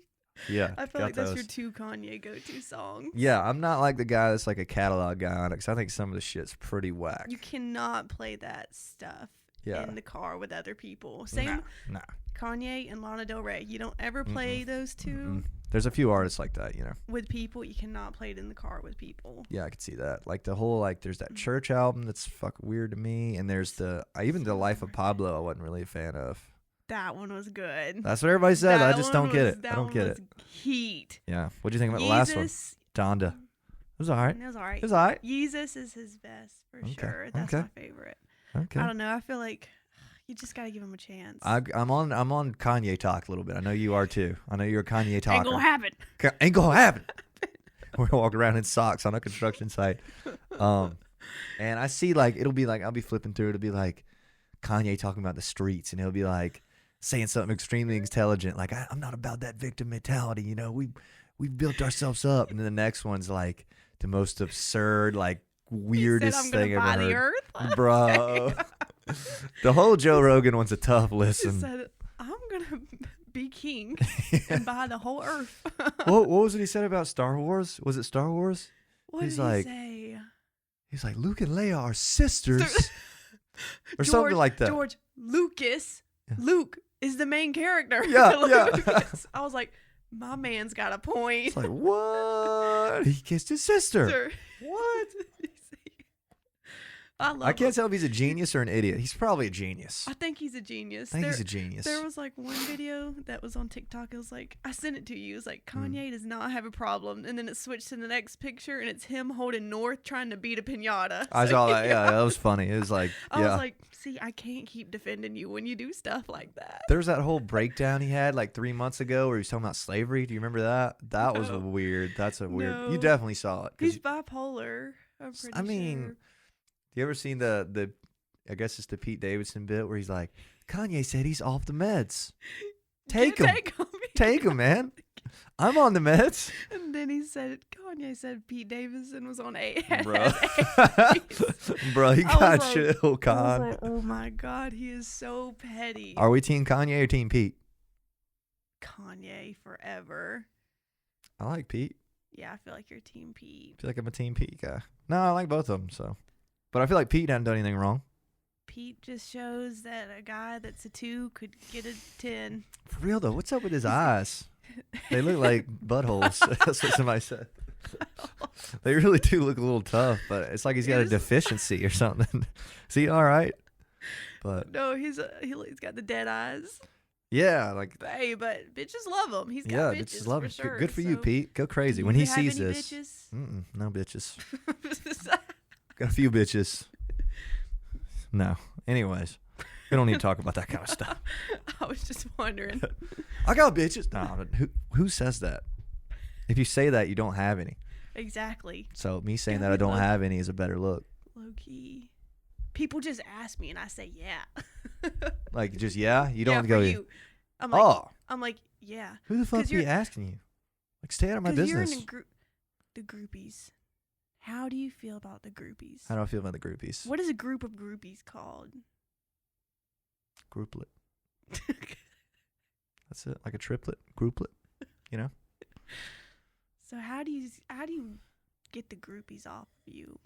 Yeah, I feel got like that's those. your two Kanye go-to songs. Yeah, I'm not like the guy that's like a catalog guy on it, because I think some of the shit's pretty whack. You cannot play that stuff Yeah. in the car with other people. Same Nah. Kanye and Lana Del Rey. You don't ever play those two Mm-mm. There's a few artists like that, you know. with people. You cannot play it in the car with people. Yeah, I could see that. Like the whole there's that Church album that's fucking weird to me, and there's even the Life of Pablo I wasn't really a fan of. That one was good. That's what everybody said. I That just one don't get was- it. that I don't one get was it. Heat. Yeah. What'd you think about the last one? Yeezus- Donda. It was alright. It was alright. It was alright. Yeezus is his best for Okay, sure. That's okay. my favorite. Okay. I don't know. I feel like you just gotta give him a chance. I'm on Kanye talk a little bit. I know you are too. I know you're a Kanye talker. Ain't gonna happen. Ain't gonna happen. We're walking around in socks on a construction site. And I see it'll be like I'll be flipping through. It'll be like Kanye talking about the streets, and he'll be like saying something extremely intelligent, like I'm not about that victim mentality. You know, we've built ourselves up. And then the next one's like the most absurd, like weirdest he said, thing I'm I've gonna ever buy heard. the earth. Bro. The whole Joe Rogan one's a tough He listen. said, I'm gonna be king and buy the whole earth. What was it he said about Star Wars? Was it Star Wars? What He's did he like- say? He's like, Luke and Leia are sisters. Or something like that. George Lucas. Yeah. Luke is the main character. Yeah, yeah. Lucas. I was like, my man's got a point. It's like, what? He kissed his sister. Sir. What? I love I can't him. tell if he's a genius or an idiot. He's probably a genius. I think he's a genius. I think he's a genius. There was like one video that was on TikTok. It was like, I sent it to you. It was like, Hmm. Kanye does not have a problem. And then it switched to the next picture and it's him holding North trying to beat a pinata. I So, saw that. Yeah, that was funny. It was like, I yeah. was like, see, I can't keep defending you when you do stuff like that. There's that whole breakdown he had like 3 months ago where he was talking about slavery. Do you remember that? That was a No. weird. That's a weird. No. You definitely saw it. 'Cause He's bipolar. I'm pretty I mean, sure. you ever seen the I guess it's the Pete Davidson bit where he's like, Kanye said he's off the meds. Take him. Take him. Take him, man. I'm on the meds. And then he said, Kanye said Pete Davidson was on A. Bro. Bro, you I was got like- chill, I was Con. like, oh my God, he is so petty. Are we Team Kanye or Team Pete? Kanye forever. I like Pete. Yeah, I feel like you're Team Pete. I feel like I'm a Team Pete guy. No, I like both of them, so. But I feel like Pete hadn't done anything wrong. Pete just shows that a guy that's a 2 could get a 10. For real, though, what's up with his eyes? They look like buttholes. That's what somebody said. They really do look a little tough, but it's like he's got a Yes. deficiency or something. Is he all right? But, No, he's got the dead eyes. yeah, like, Hey, but bitches love him. He's yeah, got bitches bitches love for it. sure. Good for you, so- Pete. Go crazy. Do When you he have sees any this. No bitches. bitches? Got a few bitches. No. Anyways, we don't need to talk about that kind of stuff. I was just wondering. I got bitches. No, who says that? If you say that, you don't have any. Exactly. So me saying Yeah, that I don't low- have any is a better look. Low key. People just ask me and I say yeah. Like just yeah, you don't yeah, have to go. for you. I'm like yeah. Who the fuck 'Cause are you you're- asking you? Like stay out of my Because business. you're in the groupies. How do you feel about the groupies? How do I feel about the groupies? What is a group of groupies called? Grouplet. That's it. Like a triplet, grouplet. You know. So how do you get the groupies off of you?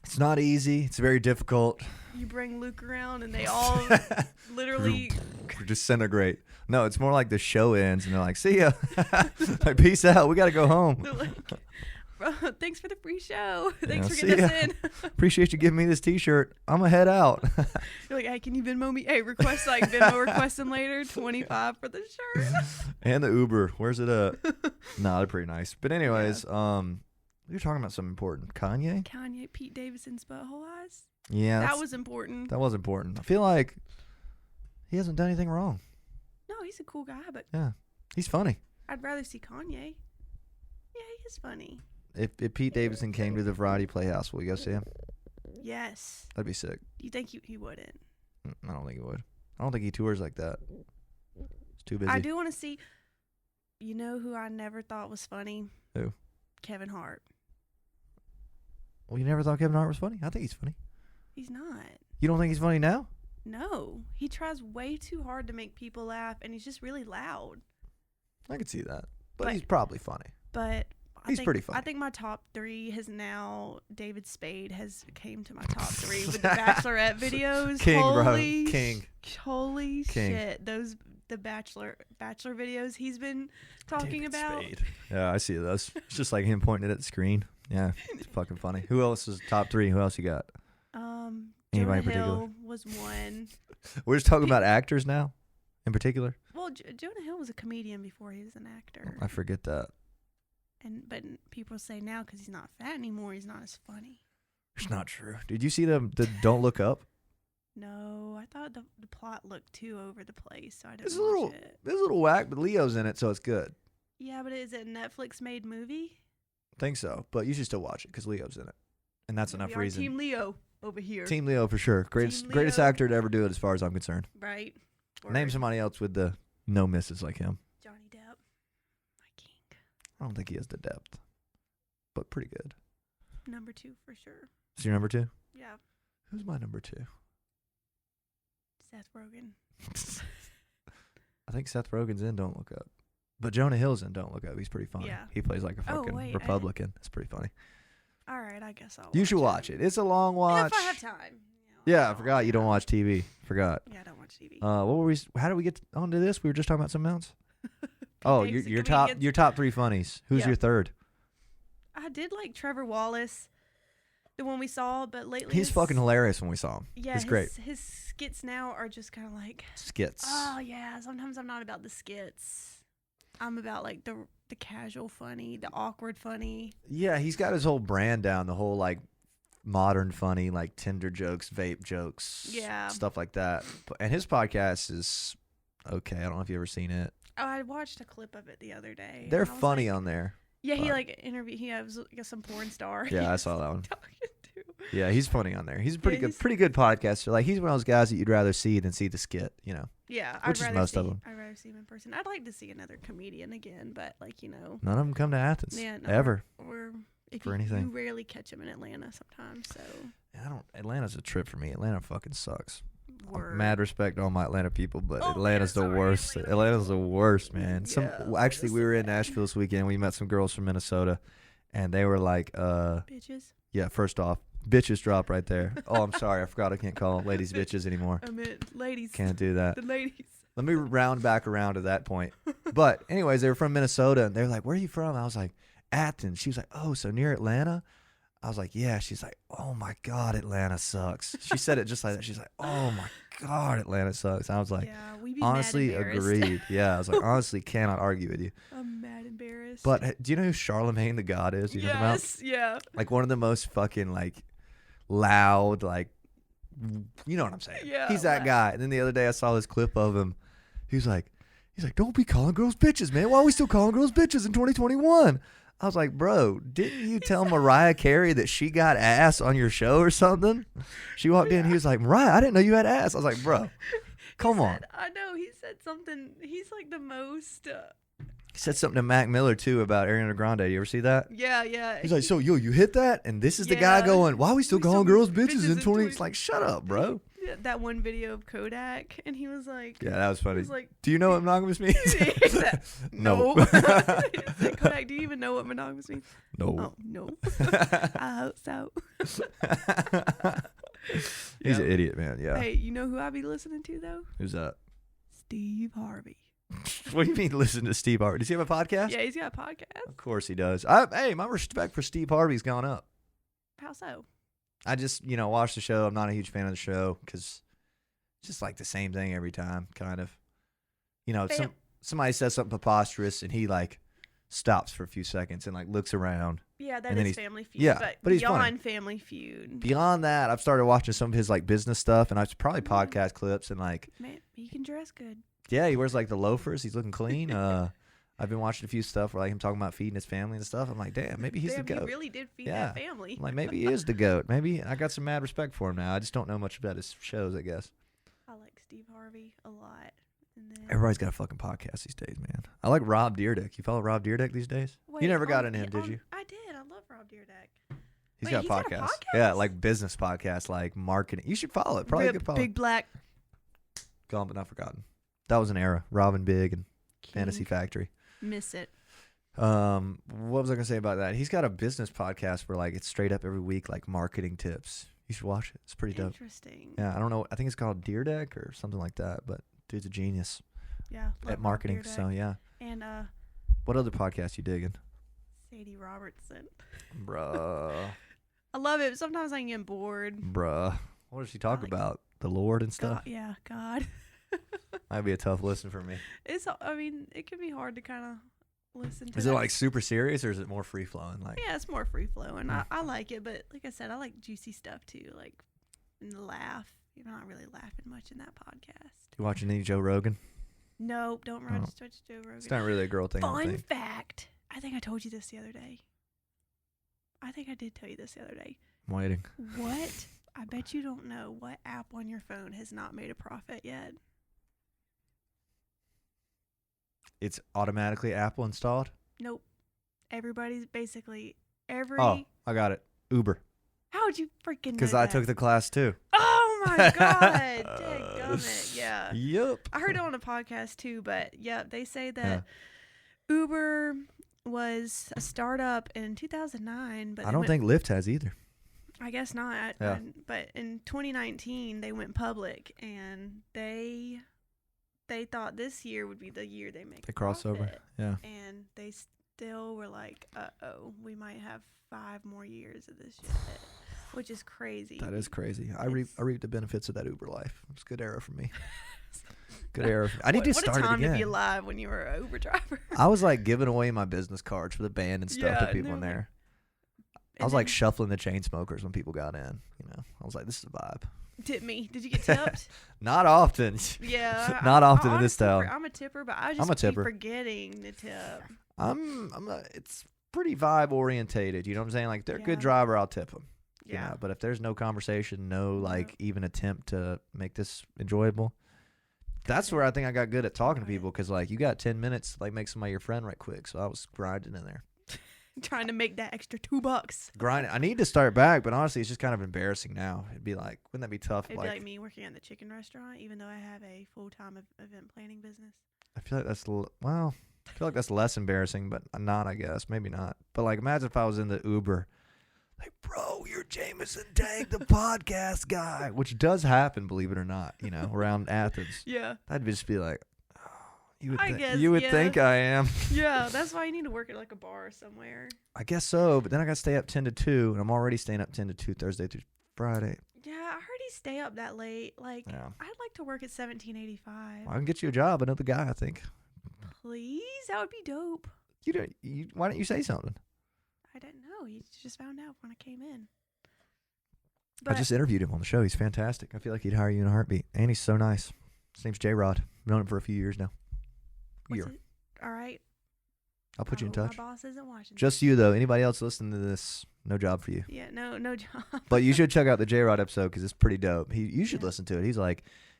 It's not easy. It's very difficult. You bring Luke around and they all literally Disintegrate. No, it's more like the show ends and they're like, "See ya, like, peace out. We gotta go home." they're like, "Bro, thanks for the free show. Thanks for see getting us ya. in." Appreciate you giving me this T-shirt. I'm gonna head out. You're like, "Hey, can you Venmo me? Hey, request like Venmo requesting later, 25 for the shirt." And the Uber. Where's it at? No, they're pretty nice. But anyways, we were talking about something important. Kanye? Pete Davidson's butthole eyes. Yeah. That was important. That was important. I feel like he hasn't done anything wrong. No, he's a cool guy, but Yeah. He's funny. I'd rather see Kanye. Yeah, he is funny. If Pete Davidson came to the Variety Playhouse, will you go see him? Yes. That'd be sick. You think he wouldn't? I don't think he would. I don't think he tours like that. It's too busy. I do want to see. You know who I never thought was funny? Who? Kevin Hart. Well, you never thought Kevin Hart was funny? I think he's funny. He's not. You don't think he's funny now? No, he tries way too hard to make people laugh, and he's just really loud. I could see that. But But- he's probably funny. But He's pretty funny. I think my top 3 has now David Spade has came to my top 3 with the Bachelorette videos. King, bro. Holy King. Holy King. shit! The Bachelor videos he's been talking David about. Spade. Yeah, I see those. It's just like him pointing it at the screen. Yeah, it's fucking funny. Who else is top 3? Who else you got? Jonah Anybody in particular? Hill was one. We're just talking about actors now, in particular. Well, Jonah Hill was a comedian before he was an actor. I forget that. But people say now because he's not fat anymore, he's not as funny. It's not true. Did you see the Don't Look Up? No, I thought the plot looked too over the place, so I didn't It's a watch little, it. it's a little whack, but Leo's in it, so it's good. Yeah, but is it a Netflix-made movie? Think so, but you should still watch it because Leo's in it, and that's enough We are reason. Team Leo over here. Team Leo for sure. Greatest Leo. actor to ever do it, as far as I'm concerned. Right. Name Word. somebody else with the no misses like him. Johnny Depp. My king. I don't think he has the depth, but pretty good. Number 2 for sure. Is your number 2? Yeah. Who's my number 2? Seth Rogen. I think Seth Rogen's in Don't Look Up. But Jonah Hill's in Don't Look Up. He's pretty funny. Yeah. He plays like a Oh, fucking wait, I- Republican. It's pretty funny. All right, I guess I'll You should watch it. It's a long watch. If I have time. Yeah, I forgot you don't watch TV. Forgot. Yeah, I don't watch TV. What were we? How did we get onto this? We were just talking about something else. Oh, Davidson your comedians. top 3 funnies. Who's Yeah. your third? I did like Trevor Wallace, the one we saw, but lately He's his- fucking hilarious when we saw him. Yeah, He's great. His skits now are just kind of like, Skits. oh yeah. Sometimes I'm not about the skits. I'm about like the casual funny, the awkward funny. Yeah, he's got his whole brand down. The whole like modern funny, like Tinder jokes, vape jokes, Yeah. stuff like that. And his podcast is okay. I don't know if you ever seen it. Oh, I watched a clip of it the other day. They're and I was funny like- on there. Yeah, he but- like interviewed. He has like some porn star. Yeah, he I was saw that one. talking to. Yeah, he's funny on there. He's a Yeah, he's- pretty good podcaster. Like he's one of those guys that you'd rather see than see the skit. You know, Yeah, Which is most of them. I'd rather see him in person. I'd like to see another comedian again, but like none of them come to Athens yeah, no, ever. or if For you, anything. you rarely catch him in Atlanta sometimes. So Atlanta's a trip for me. Atlanta fucking sucks. word. Mad respect to all my Atlanta people, but Oh, Atlanta's man, the sorry, worst. Atlanta Atlanta's the worst, man. Yeah, Actually, we so were in bad. Nashville this weekend. We met some girls from Minnesota, and they were like, Bitches. yeah. First off, bitches drop right there. Oh, I'm sorry, I forgot I can't call ladies bitches anymore. I meant ladies. Can't do that. The ladies. Let me round back around to that point. But anyways, they were from Minnesota, and they were like, "Where are you from?" I was like, "Athens." She was like, "Oh, so near Atlanta?" I was like, "Yeah." She's like, "Oh my God, Atlanta sucks." She said it just like that. She's like, "Oh my God, Atlanta sucks." I was like, Yeah, we be honestly, mad embarrassed. agreed. Yeah, I was like, honestly, cannot argue with you. I'm mad embarrassed. But do you know who Charlemagne the God is? You know about? yes, yeah. Like one of the most fucking like loud, like, you know what I'm saying? Yeah, He's that loud. guy. And then the other day I saw this clip of him. He was like, He's like, don't be calling girls bitches, man. Why are we still calling girls bitches in 2021? I was like, bro, didn't you tell Mariah Carey that she got ass on your show or something? She walked in. He was like, Mariah, I didn't know you had ass. I was like, bro, come on. I know. He said something. He's like the most. He said something to Mac Miller, too, about Ariana Grande. You ever see that? Yeah. He's like, so, yo, you hit that? And this is the guy going, why are we still calling girls bitches in 20? It's like, shut up, bro. Yeah, that one video of Kodak, and he was like, yeah, that was funny. He was like, do you know what monogamous means? No. No. Like, Kodak, do you even know what monogamous means? No. Oh, no. I hope so. He's an idiot, man. Yeah. Hey, you know who I be listening to, though? Who's that? Steve Harvey. What do you mean listen to Steve Harvey? Does he have a podcast? Yeah, he's got a podcast. Of course he does. Hey, my respect for Steve Harvey's gone up. How so? I just, watch the show. I'm not a huge fan of the show because it's just like the same thing every time, kind of. Somebody says something preposterous and he like stops for a few seconds and like looks around. Yeah, that is Family Feud. Yeah, but he's beyond funny. Family Feud. Beyond that, I've started watching some of his like business stuff and I've probably podcast clips and like. Man, he can dress good. Yeah, he wears like the loafers. He's looking clean. I've been watching a few stuff where like him talking about feeding his family and stuff. I'm like, damn, maybe he's the goat. He really did feed that family. I'm like, maybe he is the goat. Maybe I got some mad respect for him now. I just don't know much about his shows, I guess. I like Steve Harvey a lot. And then Everybody's got a fucking podcast these days, man. I like Rob Dyrdek. You follow Rob Dyrdek these days? You never got into him, did you? I did. I love Rob Dyrdek. He's got a podcast. Yeah, like business podcast, like marketing. You should follow it. Probably a good follow. Big Black. Gone but not forgotten. That was an era. Robin Big and Fantasy Factory. Miss it. What was I gonna say about that? He's got a business podcast where like it's straight up every week, like marketing tips. You should watch it. It's pretty dope. Interesting. Yeah, I don't know. I think it's called Dyrdek or something like that. But dude's a genius. Yeah. At marketing. So yeah. And what other podcast you digging? Sadie Robertson. Bruh. I love it. Sometimes I get bored. Bruh. What does she talk about? The Lord and stuff? God. Might be a tough listen for me. It can be hard to kind of listen to. Is it like super serious or is it more free flowing? Like, yeah, it's more free flowing. I like it, but like I said, I like juicy stuff too, like and laugh. You're not really laughing much in that podcast. You watching any Joe Rogan? Nope, don't watch Joe Rogan. It's not really a girl thing. Fun fact: I think I told you this the other day. I think I did tell you this the other day. I'm waiting. What? I bet you don't know what app on your phone has not made a profit yet. It's automatically Apple installed? Nope. Everybody's basically Oh, I got it. Uber. How'd you freaking know Because I took the class too. Oh my God. Dadgummit. Yeah. Yep. I heard it on a podcast too, but yeah, they say that Uber was a startup in 2009. But I don't think Lyft has either. I guess not. Yeah. But in 2019, they went public and they thought this year would be the year they make a crossover. profit. Yeah. And they still were like, we might have 5 more years of this shit, which is crazy. That is crazy. I reaped the benefits of that Uber life. It's a good era for me. Good era. I need to start it again. What a time to be alive when you were an Uber driver. I was like giving away my business cards for the band and stuff to people in there. I was like shuffling the chain smokers when people got in. I was like, this is a vibe. Did you get tipped? Not often. Yeah. Not often in this town. I'm a tipper, but I just keep forgetting to tip. It's pretty vibe orientated. You know what I'm saying? Like, if they're a good driver, I'll tip them. Yeah. But if there's no conversation, no even attempt to make this enjoyable, that's where I think I got good at talking to people. Because like you got 10 minutes to like make somebody your friend right quick. So I was grinding in there. Trying to make that extra $2. Grinding. I need to start back, but honestly, it's just kind of embarrassing now. It'd be like, wouldn't that be tough? It'd be like me working at the chicken restaurant, even though I have a full-time event planning business. I feel like that's less embarrassing, but not, I guess. Maybe not. But like, imagine if I was in the Uber, like, bro, you're Jameson Tank, the podcast guy, which does happen, believe it or not, around Athens. Yeah. I'd just be like, you would think I am. Yeah, that's why you need to work at like a bar somewhere. I guess so, but then I got to stay up 10 to 2, and I'm already staying up 10 to 2 Thursday through Friday. Yeah, I heard he stay up that late. Like, I'd like to work at 1785. I can get you a job, another guy, I think. Please? That would be dope. Why don't you say something? I didn't know. He just found out when I came in. I just interviewed him on the show. He's fantastic. I feel like he'd hire you in a heartbeat. And he's so nice. His name's J-Rod. I've known him for a few years now. here. All right. I'll put you in My touch. boss isn't watching. Just you, though. Anybody else listening to this, no job for you. Yeah, no job. But you should check out the J-Rod episode because it's pretty dope. You should listen to it.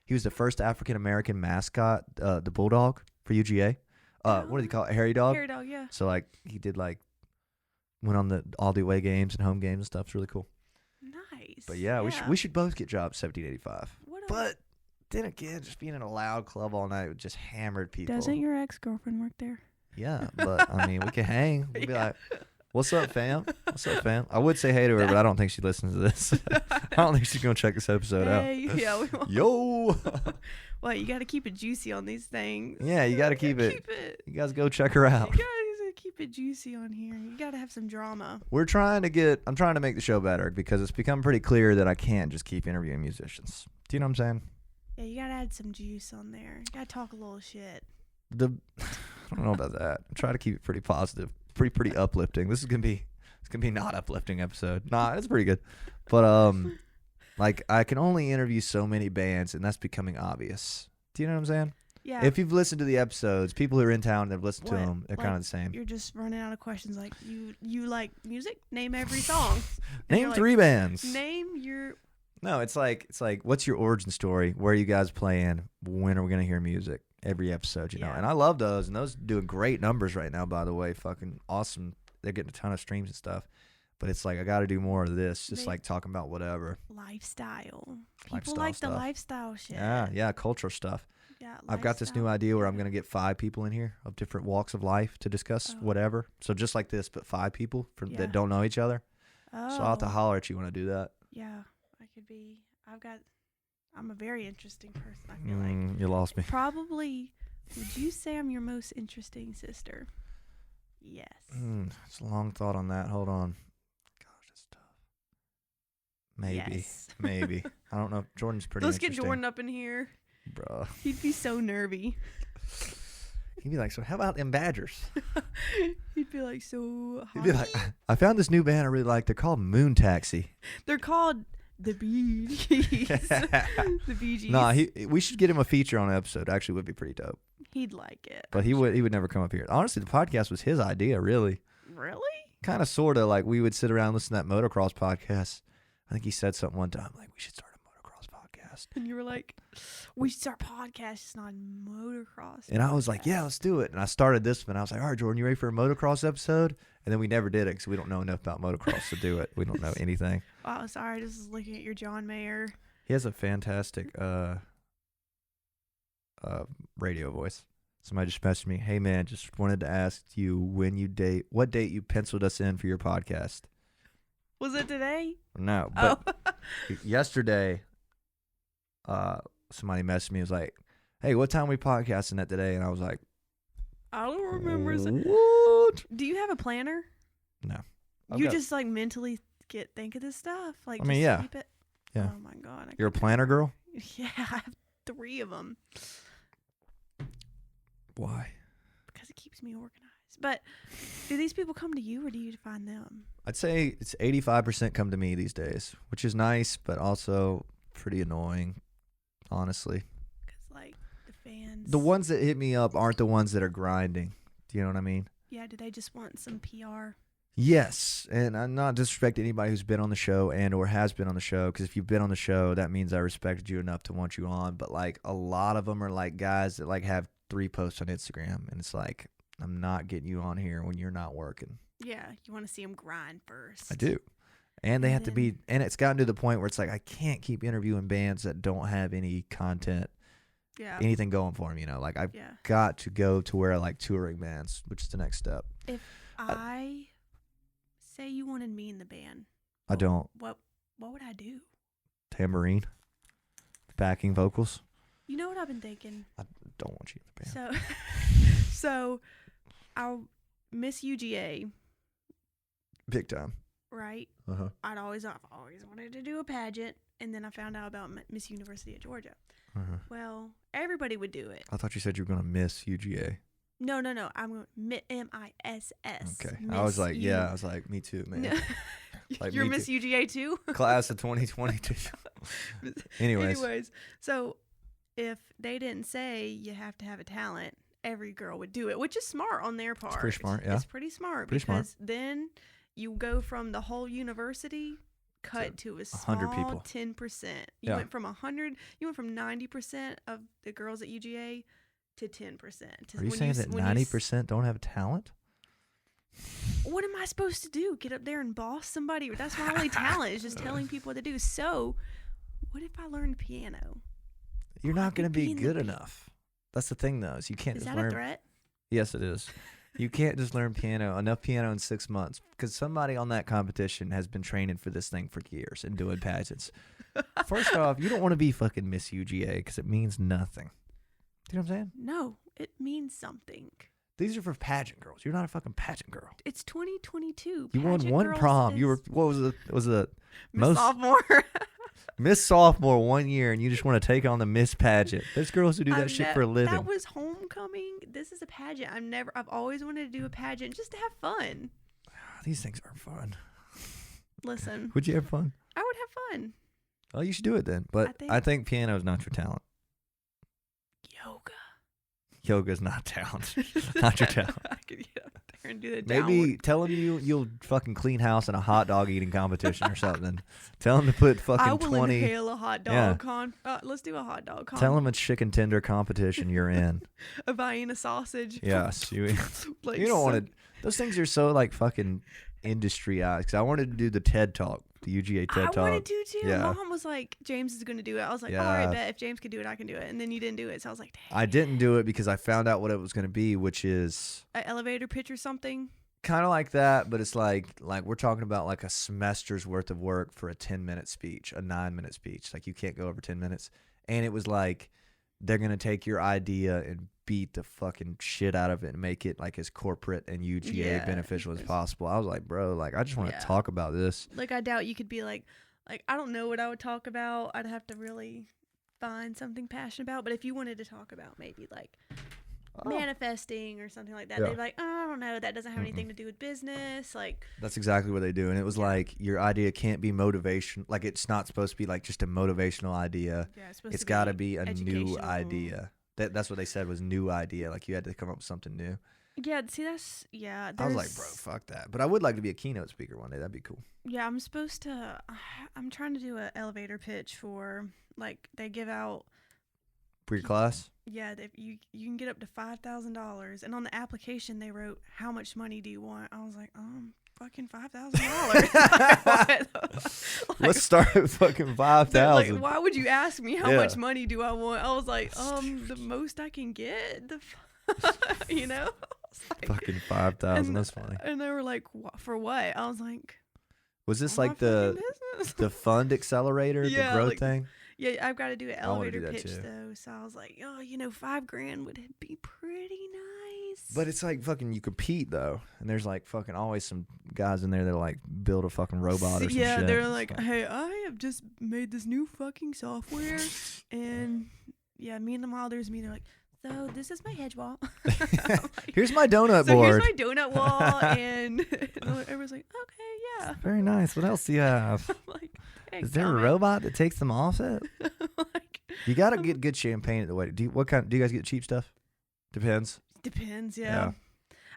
He was the first African-American mascot, the Bulldog for UGA. What do you call it? Harry Dog? Harry Dog, yeah. So, he did, went on all the away games and home games and stuff. It's really cool. Nice. But, yeah, we should both get jobs 1785. But then again, just being in a loud club all night with just hammered people. Doesn't your ex-girlfriend work there? Yeah, but, we can hang. We'll be like, what's up, fam? What's up, fam? I would say hey to her, but I don't think she listens to this. I don't think she's going to check this episode out. Yeah, we won't. Yo! Well, you got to keep it juicy on these things. Yeah, you got to keep it. You guys go check her out. You guys keep it juicy on here. You got to have some drama. I'm trying to make the show better because it's become pretty clear that I can't just keep interviewing musicians. Do you know what I'm saying? Yeah, you got to add some juice on there. You got to talk a little shit. I don't know about that. I try to keep it pretty positive, pretty uplifting. It's gonna be not uplifting episode. Nah, it's pretty good, but I can only interview so many bands, and that's becoming obvious. Do you know what I'm saying? Yeah. If you've listened to the episodes, people who are in town and have listened to them, they're kind of the same. You're just running out of questions. Like you like music? Name every song. Name 3 bands. Name your. No, it's like what's your origin story? Where are you guys playing? When are we gonna hear music? Every episode, you know. And I love those, and those doing great numbers right now, by the way. Fucking awesome. They're getting a ton of streams and stuff. But it's I got to do more of this, just talking about whatever. Lifestyle. People lifestyle like stuff. the lifestyle shit. Yeah, culture stuff. Yeah, I've got this new idea where I'm going to get 5 people in here of different walks of life to discuss whatever. So just like this, but 5 people that don't know each other. Oh. So I'll have to holler at you when I do that. Yeah, I could be. I'm a very interesting person, I feel like. You lost me. Probably, would you say I'm your most interesting sister? Yes. It's a long thought on that. Hold on. Gosh, that's tough. Maybe. Yes. Maybe. I don't know. Jordan's pretty Let's interesting. get Jordan up in here. Bruh. He'd be so nervy. He'd be like, so how about them Badgers? He'd be like, so He'd be like, I found this new band I really like. They're called Moon Taxi. They're called the Bee Gees. The Bee Gees. Nah, we should get him a feature on an episode. Actually, would be pretty dope. He'd like it. But he would never come up here. Honestly, the podcast was his idea, really. Really? Kind of, sort of. We would sit around and listen to that motocross podcast. I think he said something one time, we should start a motocross podcast. And you were like, we should start podcasts on motocross. And I was like, yeah, let's do it. And I started this one. I was like, all right, Jordan, you ready for a motocross episode? And then we never did it because we don't know enough about motocross to do it. We don't know anything. Wow, sorry. Just was looking at your John Mayer. He has a fantastic radio voice. Somebody just messaged me, hey, man, just wanted to ask you what date you penciled us in for your podcast. Was it today? No, but yesterday, somebody messaged me. Was like, "Hey, what time are we podcasting at today?" And I was like, "I don't remember." What? Do you have a planner? No. You just mentally think of this stuff. Yeah. Keep it? Yeah. Oh my god. You're a planner girl? Yeah, I have 3 of them. Why? Because it keeps me organized. But do these people come to you or do you find them? I'd say it's 85% come to me these days, which is nice, but also pretty annoying, honestly. Because, the fans... The ones that hit me up aren't the ones that are grinding. Do you know what I mean? Yeah, do they just want some PR? Yes, and I'm not disrespecting anybody who's been on the show and or has been on the show, because if you've been on the show, that means I respected you enough to want you on. But, a lot of them are, guys that, have 3 posts on Instagram, and it's I'm not getting you on here when you're not working. Yeah, you want to see them grind first. I do. And they have to be, and it's gotten to the point where it's I can't keep interviewing bands that don't have any content, anything going for them, I've got to go to where I like touring bands, which is the next step. If I say you wanted me in the band. I don't. What would I do? Tambourine. Backing vocals. You know what I've been thinking? I don't want you in the band. So I'll miss UGA. Big time. Right? Uh-huh. I've always wanted to do a pageant, and then I found out about Miss University of Georgia. Uh-huh. Well, everybody would do it. I thought you said you were going to miss UGA. No. I'm going to MISS. Okay. I was like, yeah. I was like, me too, man. No. You're Miss UGA too? Class of 2022. Anyways. So if they didn't say you have to have a talent, every girl would do it, which is smart on their part. It's pretty smart, yeah. It's pretty smart Pretty smart. because then you go from the whole university cut to a small 100 people. 10%. Yeah. Went from 100, you went from 90% of the girls at UGA to 10%. Are you saying that 90% don't have talent? What am I supposed to do? Get up there and boss somebody? That's my only talent, is just telling people what to do. So, what if I learned piano? You're not going to be good enough. That's the thing, though. Is you can't Is just that learn. a threat? Yes, it is. You can't just learn enough piano in 6 months, because somebody on that competition has been training for this thing for years and doing pageants. First off, you don't want to be fucking Miss UGA because it means nothing. Do you know what I'm saying? No, it means something. These are for pageant girls. You're not a fucking pageant girl. It's 2022. You won one girls prom. You were, is what was it? Was it Miss Sophomore? Miss Sophomore 1 year, and you just want to take on the Miss Pageant. There's girls who do that shit for a living. That was homecoming. This is a pageant. I've always wanted to do a pageant just to have fun. These things are fun. Listen. Would you have fun? I would have fun. Oh, you should do it then. But I think piano is not your talent. Yoga. Yoga's not talent. Not your talent. I could get up there and do the Maybe downward. tell him you'll fucking clean house in a hot dog eating competition or something. Tell him to put fucking I will 20. inhale a hot dog let's do a hot dog Tell him it's chicken tender competition you're in. A Vienna sausage. Yes. You Like don't want to. Those things are so like fucking industryized. Because I wanted to do the TED Talk. The UGA TED Talk. I wanted to too. Yeah. Mom was like, James is going to do it. I was like, all right, bet. If James can do it, I can do it. And then you didn't do it. So I was like, dang. I didn't do it because I found out what it was going to be, which is An elevator pitch or something. kind of like that, but it's like we're talking about like a semester's worth of work for a 10-minute speech, a 9-minute speech. Like you can't go over 10 minutes. And it was like they're going to take your idea and beat the fucking shit out of it and make it like as corporate and UGA beneficial as possible. I was like, bro, like I just want to talk about this. Like I doubt you could be like I don't know what I would talk about. I'd have to really find something passionate about. But if you wanted to talk about maybe like manifesting or something like that, they'd be like, oh, I don't know, that doesn't have anything to do with business. Like that's exactly what they do. And it was like your idea can't be motivation. Like it's not supposed to be like just a motivational idea. Yeah, it's got to be a new idea. That's what they said was new idea. Like you had to come up with something new. Yeah, see, I was like, bro, fuck that. But I would like to be a keynote speaker one day. That'd be cool. Yeah, I'm trying to do an elevator pitch for, like, they give out. For your class? Yeah, you can get up to $5,000. And on the application, they wrote, how much money do you want? I was like, fucking $5,000. Let's start with fucking 5,000. Like, why would you ask me how much money do I want? I was like, the most I can get, you know? Like, fucking 5,000. That's funny. And they were like, for what? I was like, was this like the fund accelerator, the growth thing? Yeah, I've got to do an elevator pitch too. though. So I was like, $5,000 would be pretty nice. But it's like fucking you compete though, and there's like fucking always some guys in there that like build a fucking robot or some shit. Yeah, they're like, hey, I have just made this new fucking software, and yeah, meanwhile there's me. They're like, so this is my hedge wall. Like, here's my donut board. So here's my donut wall, and everyone's like, okay, yeah. Very nice. What else do you have? Like, is there a robot that takes them off it? Like, you gotta get good champagne at the wedding. Do you guys get cheap stuff? Depends. Depends, yeah.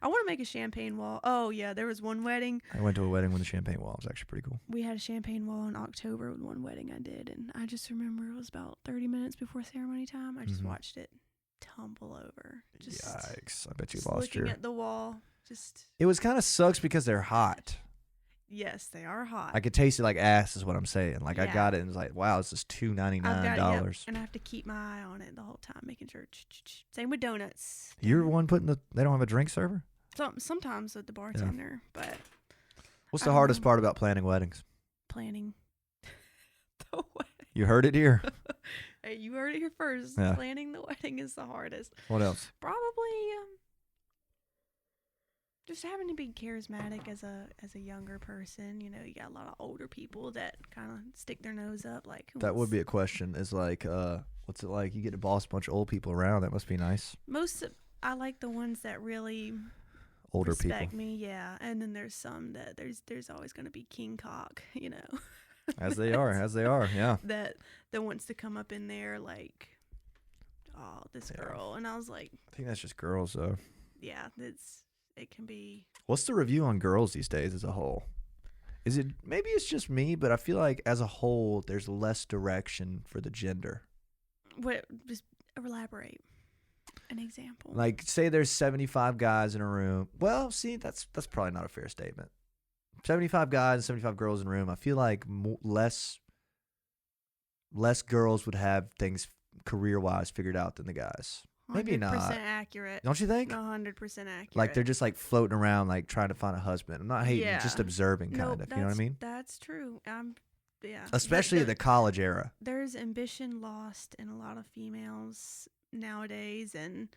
I want to make a champagne wall. Oh yeah, there was one wedding. I went to a wedding with a champagne wall. It was actually pretty cool. We had a champagne wall in October with one wedding I did, and I just remember it was about 30 minutes before ceremony time. I just watched it tumble over. Just yikes! I bet you lost looking at the wall. It was kind of sucks because they're hot. Yes, they are hot. I could taste it like ass, is what I'm saying. Like I got it and was like, wow, this is $299. And I have to keep my eye on it the whole time, making sure. Same with donuts. You're the one putting they don't have a drink server? Sometimes with the bartender, but. What's the hardest part about planning weddings? Planning the wedding. You heard it here. Hey, you heard it here first. Yeah. Planning the wedding is the hardest. What else? Probably just having to be charismatic as a younger person. You know, you got a lot of older people that kind of stick their nose up. Like that would be a question. Is like, what's it like? You get to boss a bunch of old people around. That must be nice. I like the ones that really older respect people. me, yeah. And then there's some that there's always going to be king cock, you know. as they are, yeah. That wants to come up in there like, oh, this Yeah. girl. And I was like, I think that's just girls, though. yeah, it can be. What's the review on girls these days as a whole? Is it maybe it's just me, but I feel like as a whole, there's less direction for the gender. What? Just elaborate. An example. Like, say there's 75 guys in a room. Well, see, that's probably not a fair statement. 75 guys and 75 girls in a room. I feel like less girls would have things career-wise figured out than the guys. Maybe not. 100% accurate. Don't you think? 100% accurate. Like they're just like floating around, like trying to find a husband. I'm not hating, just observing, kind of. You know what I mean? That's true. Yeah. Especially the college era. There's ambition lost in a lot of females nowadays, and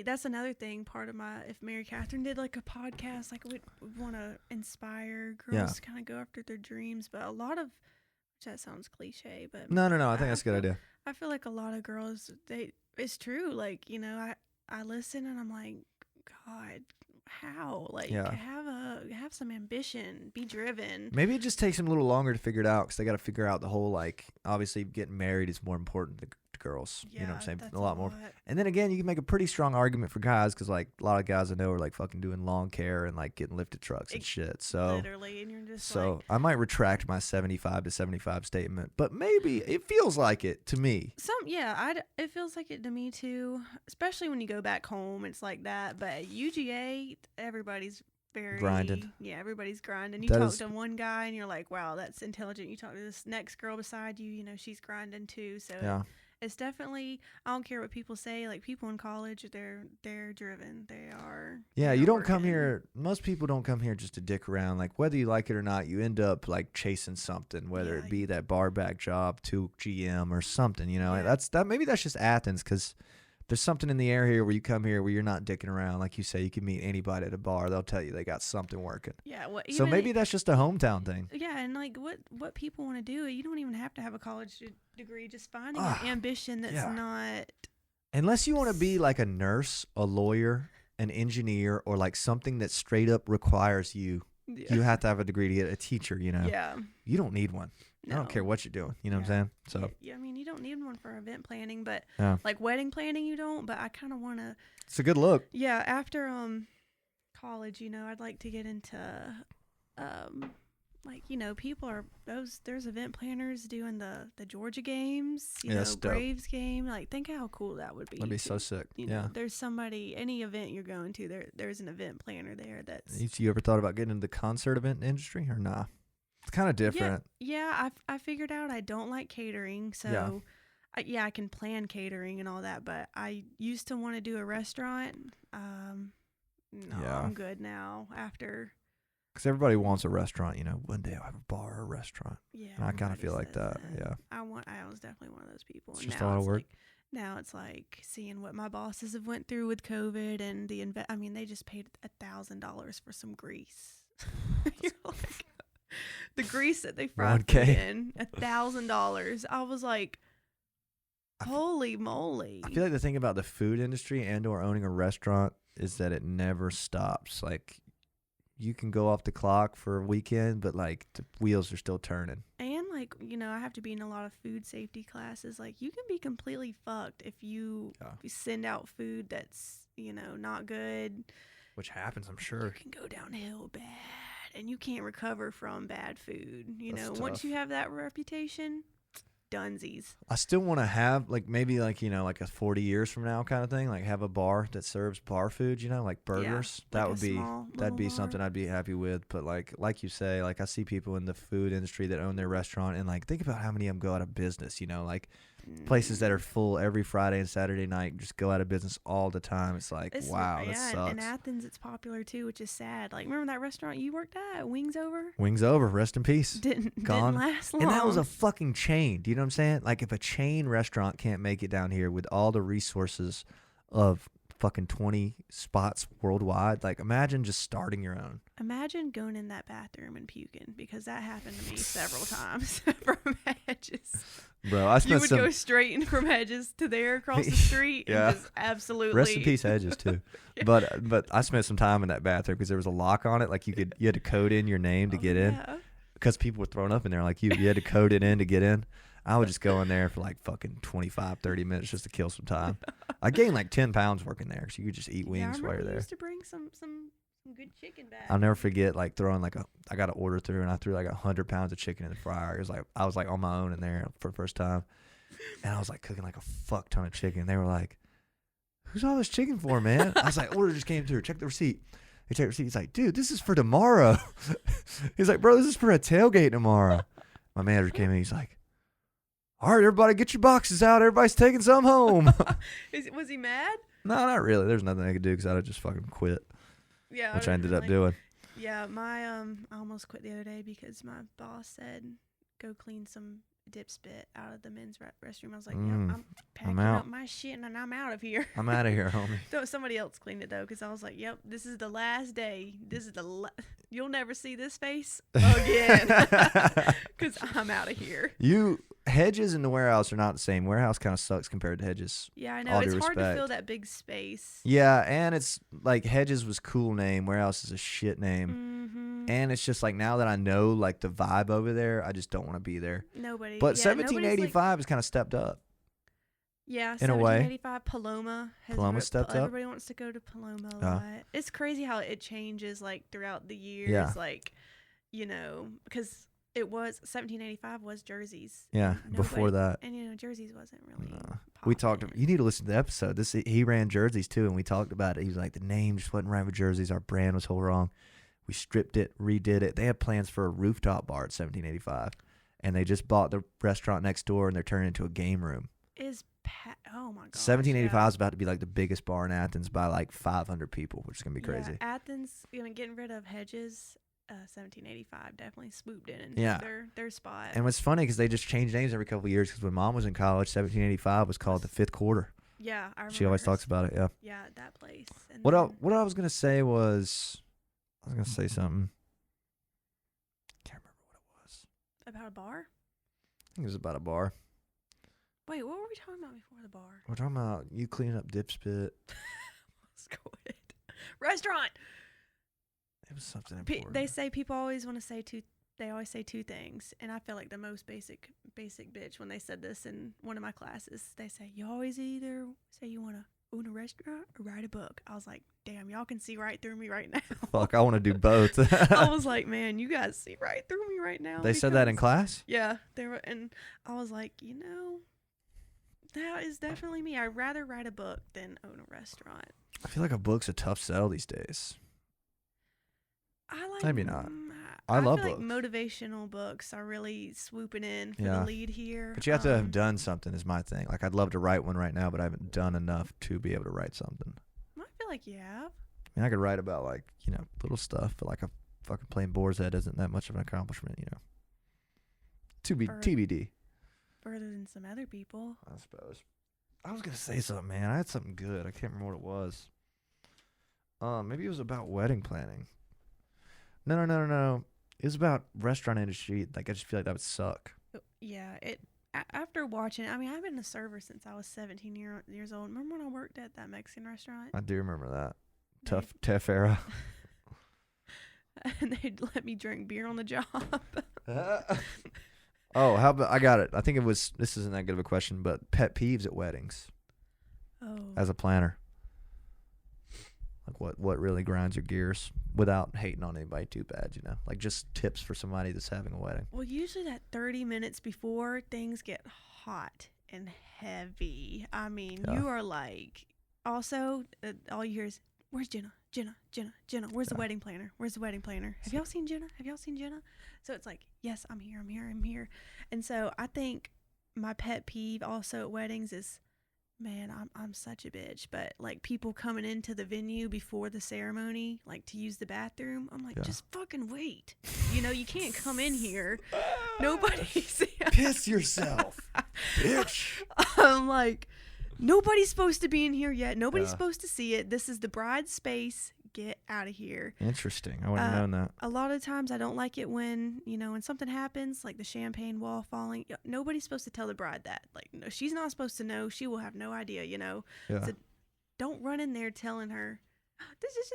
that's another thing. Part of if Mary Catherine did like a podcast, like we want to inspire girls to kind of go after their dreams, but a lot of, that sounds cliche, but no, I think that's a good idea. I feel like a lot of girls, it's true. Like, I listen and I'm like, God, how? Like, have some ambition, be driven. Maybe it just takes them a little longer to figure it out because they got to figure out the whole, like, obviously getting married is more important to girls. Yeah, you know what I'm saying? that's A lot more. And then again, you can make a pretty strong argument for guys because, like, a lot of guys I know are like fucking doing lawn care and like getting lifted trucks and shit. So literally, and you're just so I might retract my 75 to 75 statement, but maybe it feels like it to me. It feels like it to me too, especially when you go back home. It's like that. But at UGA, everybody's very grinding. Yeah, everybody's grinding. You talk to one guy and you're like, wow, that's intelligent. You talk to this next girl beside you, she's grinding too. So yeah. It's definitely, I don't care what people say. Like, people in college, they're driven. They are. Yeah, you don't come here. Most people don't come here just to dick around. Like, whether you like it or not, you end up like chasing something, whether it be that bar back job to GM or something. Maybe that's just Athens because there's something in the air here where you come here where you're not dicking around. Like you say, you can meet anybody at a bar. They'll tell you they got something working. Yeah. So maybe that's just a hometown thing. Yeah, and like what people want to do, you don't even have to have a college degree. Just finding an ambition that's not. Unless you want to be like a nurse, a lawyer, an engineer, or like something that straight up requires you. Yeah. You have to have a degree to get a teacher. Yeah. You don't need one. No. I don't care what you're doing. You know what I'm saying? So. Yeah, I mean, you don't need one for event planning, but like wedding planning, you don't. But I kind of want to. It's a good look. Yeah, after college, I'd like to get into people are there's event planners doing the Georgia games, Braves game. Like, think how cool that would be. That'd be so sick. There's somebody, any event you're going to, there's an event planner there. You ever thought about getting into the concert event industry or nah? It's kind of different. Yeah, I figured out I don't like catering, so I can plan catering and all that, but I used to want to do a restaurant. I'm good now after. Because everybody wants a restaurant, one day I'll have a bar or a restaurant. Yeah. And I kind of feel like that. Yeah. I was definitely one of those people. It's just a lot of work. Now it's like seeing what my bosses have went through with COVID and they just paid $1,000 for some grease. You're like, the grease that they fried in, $1,000. I was like, holy moly. I feel like the thing about the food industry and or owning a restaurant is that it never stops. Like, you can go off the clock for a weekend, but like the wheels are still turning. And like, I have to be in a lot of food safety classes. Like, you can be completely fucked if you send out food that's, not good. Which happens, I'm sure. You can go downhill bad, and you can't recover from bad food. That's once tough. You have that reputation, dunsies. I still want to have maybe like a 40 years from now kind of thing, like have a bar that serves bar food, like burgers. Yeah, that would be that'd be something I'd be happy with. But like you say, like I see people in the food industry that own their restaurant, and like think about how many of them go out of business. Like places that are full every Friday and Saturday night just go out of business all the time. It's like, wow, that sucks. In Athens, it's popular too, which is sad. Like, remember that restaurant you worked at, Wings Over? Wings Over, rest in peace. Didn't last long. And that was a fucking chain. Do you know what I'm saying? Like, if a chain restaurant can't make it down here with all the resources of fucking 20 spots worldwide, like imagine just starting your own. Imagine going in that bathroom and puking, because that happened to me several times from Hedges. Bro, I spent you would go straight in from Hedges to there across the street. Yeah. And just absolutely. Rest in peace, Hedges too. Yeah. But I spent some time in that bathroom because there was a lock on it. Like you had to code in your name to get in, because people were throwing up in there. Like you had to code it in to get in. I would just go in there for like fucking 25, 30 minutes just to kill some time. I gained like 10 pounds working there, so you could just eat wings while you're there. I used to bring some good chicken back. I'll never forget like throwing like I got an order through and I threw like 100 pounds of chicken in the fryer. It was like I was like on my own in there for the first time, and I was like cooking like a fuck ton of chicken. They were like, "Who's all this chicken for, man?" I was like, "Order just came through. Check the receipt." They check the receipt. He's like, "Dude, this is for tomorrow." He's like, "Bro, this is for a tailgate tomorrow." My manager came in. He's like, "All right, everybody, get your boxes out. Everybody's taking some home." Was he mad? No, not really. There's nothing I could do because I'd have just fucking quit. Yeah, which I ended up doing. Yeah, I almost quit the other day because my boss said go clean some dip spit out of the men's restroom. I was like, I'm packing up my shit and I'm out of here. I'm out of here, homie. So somebody else cleaned it though, because I was like, yep, this is the last day. This is you'll never see this face again because I'm out of here. Hedges and the warehouse are not the same. Warehouse kind of sucks compared to Hedges. Yeah, I know. It's hard to fill that big space. Yeah, and it's like Hedges was a cool name. Warehouse is a shit name. Mm-hmm. And it's just like now that I know like the vibe over there, I just don't want to be there. Nobody. But 1785 has kind of stepped up. Yeah, in a way. 1785 Paloma stepped up. Everybody wants to go to Paloma a lot. It's crazy how it changes like throughout the years. Yeah. Like, because it was 1785 was jerseys. Yeah, before that. And jerseys wasn't really. We talked. You need to listen to the episode. He ran jerseys too, and we talked about it. He was like, the name just wasn't right with jerseys. Our brand was whole wrong. We stripped it, redid it. They had plans for a rooftop bar at 1785, and they just bought the restaurant next door, and they're turning it into a game room. Oh my god. 1785 is about to be like the biggest bar in Athens by like 500 people, which is gonna be crazy. Yeah, Athens, getting rid of Hedges. 1785 definitely swooped in and their spot. And what's funny because they just change names every couple of years. Because when Mom was in college, 1785 was called the Fifth Quarter. Yeah, I remember. She always talks about it. Yeah. Yeah, that place. And what I was gonna say was, I was gonna say something. Can't remember what it was. About a bar? I think it was about a bar. Wait, what were we talking about before the bar? We're talking about you cleaning up dip spit. Let's go ahead. Restaurant. It was something important. They say people always want to say they always say two things, and I feel like the most basic bitch when they said this in one of my classes. They say you always either say you want to own a restaurant or write a book. I was like, damn, y'all can see right through me right now. Fuck, I want to do both. I was like, man, you guys see right through me right now. They said that in class? Yeah, they were, and I was like, that is definitely me. I'd rather write a book than own a restaurant. I feel like a book's a tough sell these days. Maybe not. I love feel books. Like motivational books are really swooping in for the lead here. But you have to have done something is my thing. Like I'd love to write one right now, but I haven't done enough to be able to write something. I feel like you have. I mean, I could write about like, little stuff, but like a fucking playing Boar's Head isn't that much of an accomplishment, TBD. Further than some other people. I suppose. I was going to say something, man. I had something good. I can't remember what it was. Maybe it was about wedding planning. No. It was about restaurant industry. Like, I just feel like that would suck. Yeah. After watching, I mean, I've been a server since I was 17 years old. Remember when I worked at that Mexican restaurant? I do remember that. Tough era. And they'd let me drink beer on the job. Oh, how about, I got it. I think this isn't that good of a question, but pet peeves at weddings. Oh. As a planner. Like what really grinds your gears without hating on anybody too bad, Like just tips for somebody that's having a wedding. Well, usually that 30 minutes before things get hot and heavy. I mean, you are like, also, all you hear is, where's Jenna? Jenna, where's the wedding planner? Have y'all seen Jenna? So it's like, yes, I'm here. And so I think my pet peeve also at weddings is, man, I'm such a bitch, but like people coming into the venue before the ceremony, like to use the bathroom, I'm like, just fucking wait. You can't come in here. Nobody's piss yourself, bitch. I'm like, nobody's supposed to be in here yet. Nobody's supposed to see it. This is the bride's space. Get out of here. Interesting. I wouldn't have known that. A lot of times I don't like it when, when something happens, like the champagne wall falling. Nobody's supposed to tell the bride that. Like, no, she's not supposed to know. She will have no idea, Yeah. So don't run in there telling her, This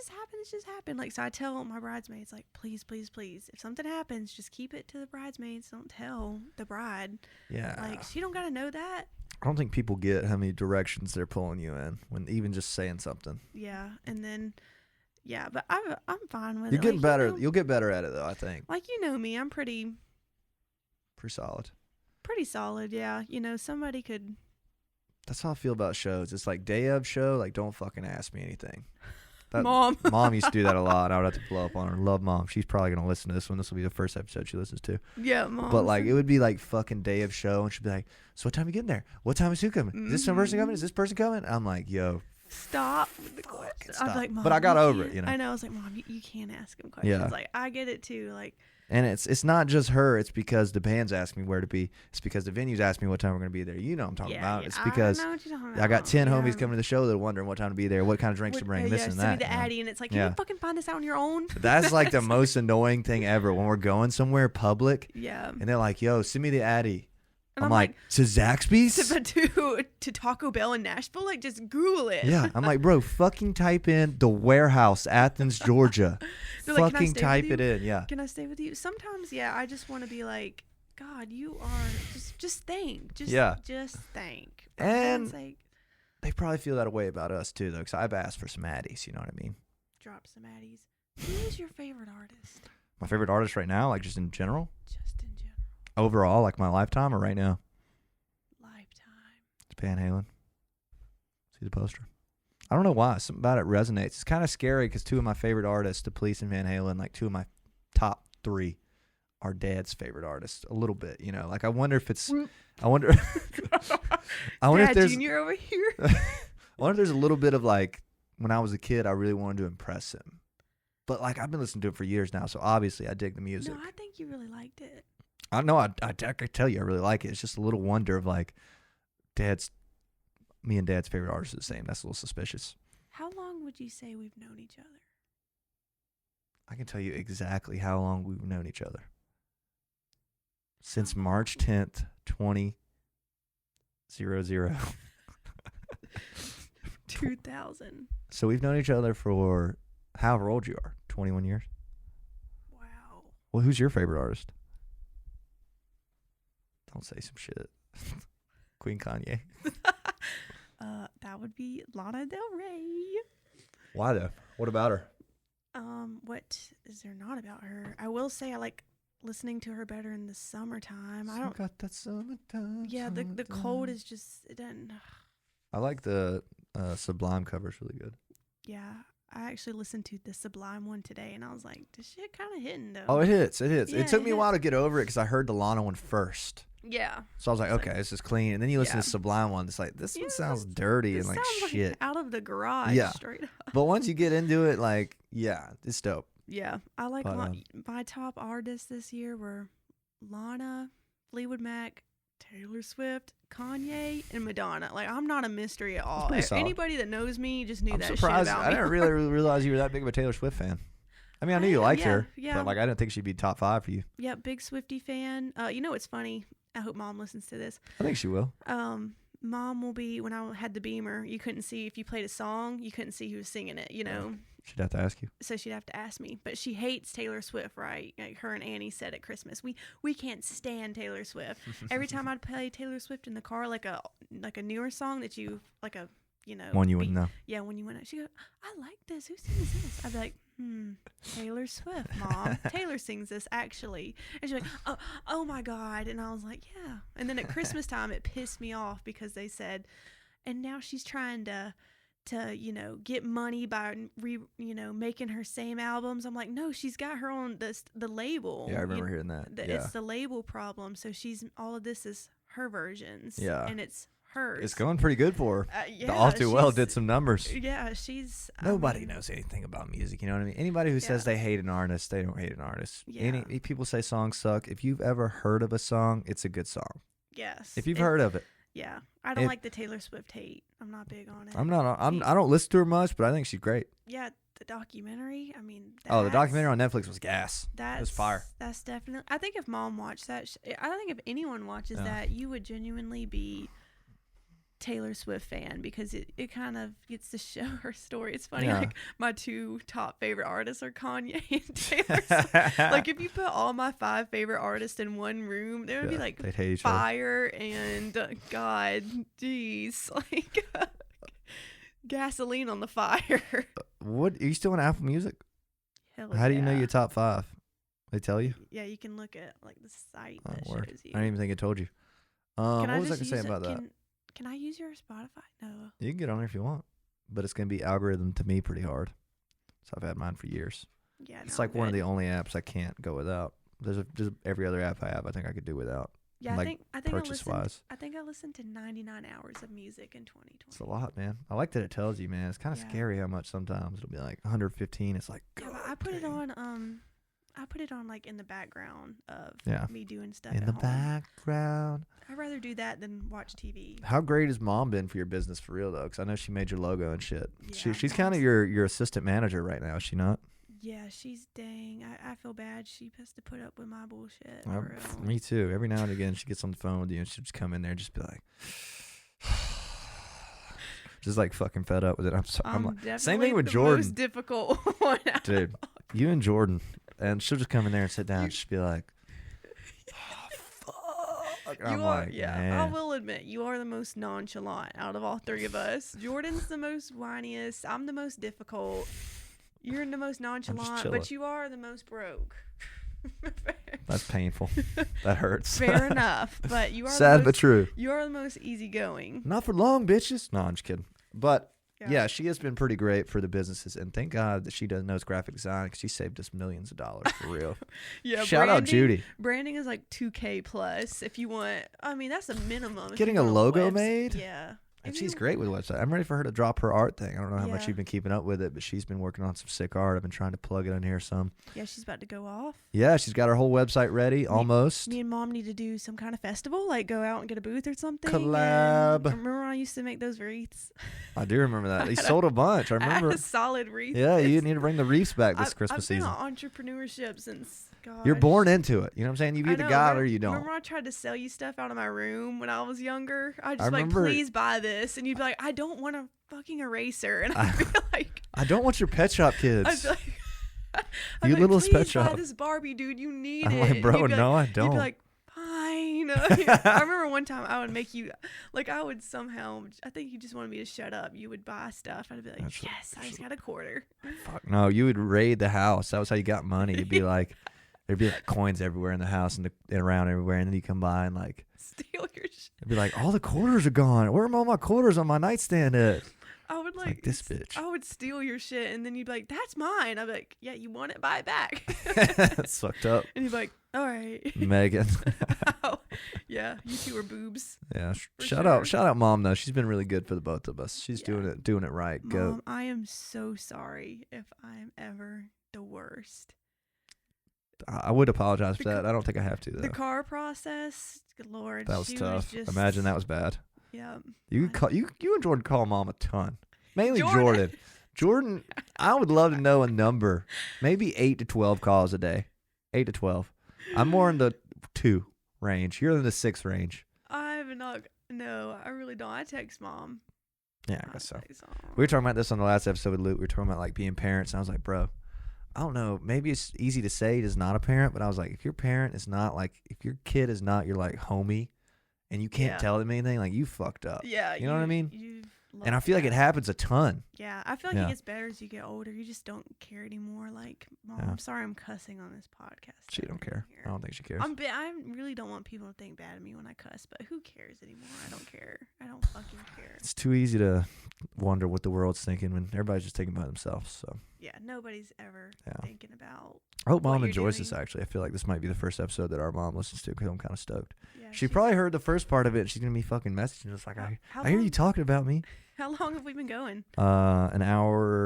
just happened. Like, so I tell my bridesmaids, like, please, please, please, if something happens, just keep it to the bridesmaids. Don't tell the bride. Yeah. Like, she don't got to know that. I don't think people get how many directions they're pulling you in when even just saying something. Yeah. And then, yeah, but I'm fine with You're it. getting like, better. You know, You'll get better at it, though, I think. like, you know me, I'm pretty solid. Pretty solid, yeah. You know, somebody could. That's how I feel about shows. It's like day of show, like don't fucking ask me anything. Mom. Mom used to do that a lot. I would have to blow up on her. Love Mom. She's probably going to listen to this one. This will be the first episode she listens to. Yeah, Mom. But like it would be like fucking day of show and she'd be like, so what time you getting there? What time is who coming? Is this some person coming? Is this person coming? I'm like, yo. Stop with the questions. I'd be like, Mom. But I got over it, you know. I know. I was like, Mom, you can't ask him questions. Yeah. Like, I get it too. Like. And it's not just her. It's because the band's asked me where to be. It's because the venue's asked me what time we're going to be there. You know what I'm talking about. It's because I know what you're talking about. I got 10 homies coming to the show that are wondering what time to be there, what kind of drinks to bring, this and that. Send me the Addy, and it's like, can you fucking find this out on your own? That's like the most annoying thing ever when we're going somewhere public. Yeah. And they're like, yo, send me the Addy. And I'm like, to Zaxby's? To Taco Bell in Nashville? Like, just Google it. Yeah. I'm like, bro, fucking type in the warehouse, Athens, Georgia. Like, fucking type it in. Yeah. Can I stay with you? Sometimes, yeah, I just want to be like, God, you are, just think. Just think. And they probably feel that way about us too, though, because I've asked for some Addies. You know what I mean? Drop some Addies. Who is your favorite artist? My favorite artist right now, like just in general? Just in general. Overall, like my lifetime or right now? Lifetime. It's Van Halen. See the poster? I don't know why. Something about it resonates. It's kind of scary because two of my favorite artists, The Police and Van Halen, like two of my top three are Dad's favorite artists. A little bit, you know. Like I wonder if it's. I wonder. I wonder Dad if there's. Junior over here. I wonder if there's a little bit of like when I was a kid, I really wanted to impress him, but like I've been listening to it for years now, so obviously I dig the music. No, I think you really liked it. I know. I could tell you, I really like it. It's just a little wonder of like, me and Dad's favorite artist are the same. That's a little suspicious. How long would you say we've known each other? I can tell you exactly how long we've known each other. Since March 10th, 2000. 2000. So we've known each other for however old you are, 21 years. Wow. Well, who's your favorite artist? Don't say some shit. Queen Kanye. That would be Lana Del Rey. Why though? What about her? What is there not about her? I will say I like listening to her better in the summertime. I don't got that summertime. Yeah, the cold is just it doesn't. I like the Sublime cover's really good. Yeah, I actually listened to the Sublime one today, and I was like, this shit kind of hitting though. Oh, it hits. It hits. Yeah, it took me a while to get over it because I heard the Lana one first. Yeah. So I was like, okay, this is clean. And then you listen to the Sublime one. It's like, this one sounds dirty and like shit. Like out of the garage. Yeah. Straight up. But once you get into it, like, yeah, it's dope. Yeah. I like my top artists this year were Lana, Fleetwood Mac, Taylor Swift, Kanye, and Madonna. Like, I'm not a mystery at all. Anybody that knows me just knew that surprised. shit about me. I didn't really realize you were that big of a Taylor Swift fan. I mean, I knew you liked her, but like I didn't think she'd be top 5 for you. Yeah, big Swiftie fan. You know what's funny? I hope Mom listens to this. I think she will. Mom will be, when I had the Beamer, you couldn't see, if you played a song, you couldn't see who was singing it, you know? She'd have to ask you. So she'd have to ask me. But she hates Taylor Swift, right? Like her and Annie said at Christmas. We can't stand Taylor Swift. Every time I'd play Taylor Swift in the car, like a newer song that you, like a, you know. One you wouldn't know. Yeah, when you went out. She'd go, I like this. Who sings this? I'd be like, Taylor Swift, Mom. Taylor sings this, actually. And she's like, oh my God. And I was like, yeah. And then at Christmas time, it pissed me off because they said, and now she's trying to you know, get money by making her same albums. I'm like, no, she's got her own the label. Yeah, I remember hearing that. It's the label problem. So all of this is her versions. Yeah, and it's hers. It's going pretty good for her. Yeah, the All Too Well did some numbers. Yeah, she's. Nobody knows anything about music. You know what I mean? Anybody who says they hate an artist, they don't hate an artist. Yeah. People say songs suck. If you've ever heard of a song, it's a good song. Yes. If you've heard of it. Yeah, I don't like the Taylor Swift hate. I'm not big on it. I don't listen to her much, but I think she's great. Yeah, the documentary. I mean, the documentary on Netflix was gas. It was fire. That's definitely. I think if Mom watched that, I think if anyone watches that, you would genuinely be Taylor Swift fan because it kind of gets to show her story. It's funny, Yeah. like my 2 top favorite artists are Kanye and Taylor Swift. Like if you put all my 5 favorite artists in one room, there would be like they'd hate each other. fire and God, jeez, like gasoline on the fire. What are you still on Apple Music? Hell How do you know yeah. your top 5? They tell you? Yeah, you can look at like the site Oh, that word. shows you. I didn't even think it told you. Can What was I just gonna say use about that? Can I use your Spotify? No. You can get on there if you want, but it's gonna be algorithm to me pretty hard. So I've had mine for years. Yeah, It's no, like I'm one of good. the only apps I can't go without. There's every other app I have. I think I could do without. Yeah, like, I think purchase wise. I think I listened to 99 hours of music in 2020. It's a lot, man. I like that it tells you, man. It's kind of Yeah. scary how much sometimes it'll be like 115. It's like, Yeah, but God I put it dang. on I put it on like in the background of Yeah. me doing stuff In at the home. background. I'd rather do that than watch TV. How great has mom been for your business for real though? Because I know she made your logo and shit. Yeah, She's kind of Mom's- your assistant manager right now, is she not? Yeah, she's dang. I feel bad. She has to put up with my bullshit. Uh, For real. Me too. Every now and again, she gets on the phone with you and she'll just come in there and just be like, just like fucking fed up with it. I'm sorry. I'm like, definitely same thing with the Jordan. most difficult one. Dude, you and Jordan, and she'll just come in there and sit down and just be like, oh, fuck. And I'm You are, like, yeah. I man. will admit, you are the most nonchalant out of all 3 of us. Jordan's the most whiniest. I'm the most difficult. You're the most nonchalant, chilling. but you are the most broke. That's painful. That hurts. Fair enough, but you are Sad the but most, true. you are the most easygoing. Not for long, bitches. No, I'm just kidding. But Yeah. yeah, she has been pretty great for the businesses, and thank God that she knows graphic design because she saved us millions of dollars for real. Yeah. Shout out branding- Judy. Branding is like $2,000 plus if you want. I mean, that's a minimum. if Getting you a want logo webs- made? Yeah. And If she's you- great with website. I'm ready for her to drop her art thing. I don't know how much Yeah. you've been keeping up with it, but she's been working on some sick art. I've been trying to plug it in here some. Yeah, she's about to go off. Yeah, she's got her whole website ready, almost. Me and Mom need to do some kind of festival, like go out and get a booth or something. Collab. And remember when I used to make those wreaths? I do remember that. He sold a bunch. I I had remember. a solid wreath. Yeah, you need to bring the reefs back this I've Christmas been season. on entrepreneurship since, gosh. You're born into it. You know what I'm saying? You I either know, got it remember- or you don't. Remember when I tried to sell you stuff out of my room when I was younger? I I just like, remember- please buy this. And you'd be like, I don't want a fucking eraser. And I'd be like, I don't want your Pet Shop I'd kids. be like, You like, little please pet buy shop. this Barbie, dude. You need I'm it. like, And bro, you'd be no, I You'd don't. be like, fine. I remember one time I would make you, like, I would somehow, I think you just wanted me to shut up. You would buy stuff. I'd be like, That's what- yes, I just got a quarter. Fuck no, you would raid the house. That was how you got money. You'd be like, there'd be like coins everywhere in the house and around everywhere, and then you come by and like, Steal your shit. it'd be like, all the quarters are gone. Where are all my quarters on my nightstand at? I would Like this bitch. I would steal your shit, and then you'd be like, "That's mine." I'd be like, "Yeah, you want it? Buy it back." That's fucked up, And you'd be like, "All right." Megan. Yeah, you two are boobs. Yeah, For shout sure. out, mom though. She's been really good for the both of us. She's Yeah. doing it right. Go. Mom, I am so sorry if I'm ever the worst. I would apologize for The that. I don't think I have to The though. car process, good Lord, That was she tough. just, Imagine that was bad. Yeah. You I- call you and Jordan call mom a ton. Mainly Jordan. Jordan. Jordan, I would love to know a number. Maybe 8 to 12 calls a day. 8 to 12. I'm more in the 2 range. You're in the 6 range. I'm not. No, I really don't. I text Mom. Yeah, I guess so. text Mom. We were talking about this on the last episode with Luke. We were talking about like being parents, and I was like, bro, I don't know. Maybe it's easy to say it is not a parent, but I was like, if your parent is not like, if your kid is not your like homie, and you can't Yeah. tell them anything, like you fucked up. Yeah, You know what I mean? you've And I lost feel like it that. happens a ton. Yeah, I feel like Yeah. it gets better as you get older. You just don't care anymore. Like, Mom, Yeah. I'm sorry I'm cussing on this podcast. She don't care. Here. I don't think she cares. I really don't want people to think bad of me when I cuss, but who cares anymore? I don't care. I don't fucking care. It's too easy to wonder what the world's thinking when everybody's just thinking about themselves. So Yeah, nobody's ever Yeah. thinking about. I hope What mom you're enjoys this. doing. Actually, I feel like this might be the first episode that our mom listens to because I'm kind of stoked. Yeah, She she's- probably heard the first part of it. And she's gonna be fucking messaging us like, How I hear you long- talking about me. How long have we been going? An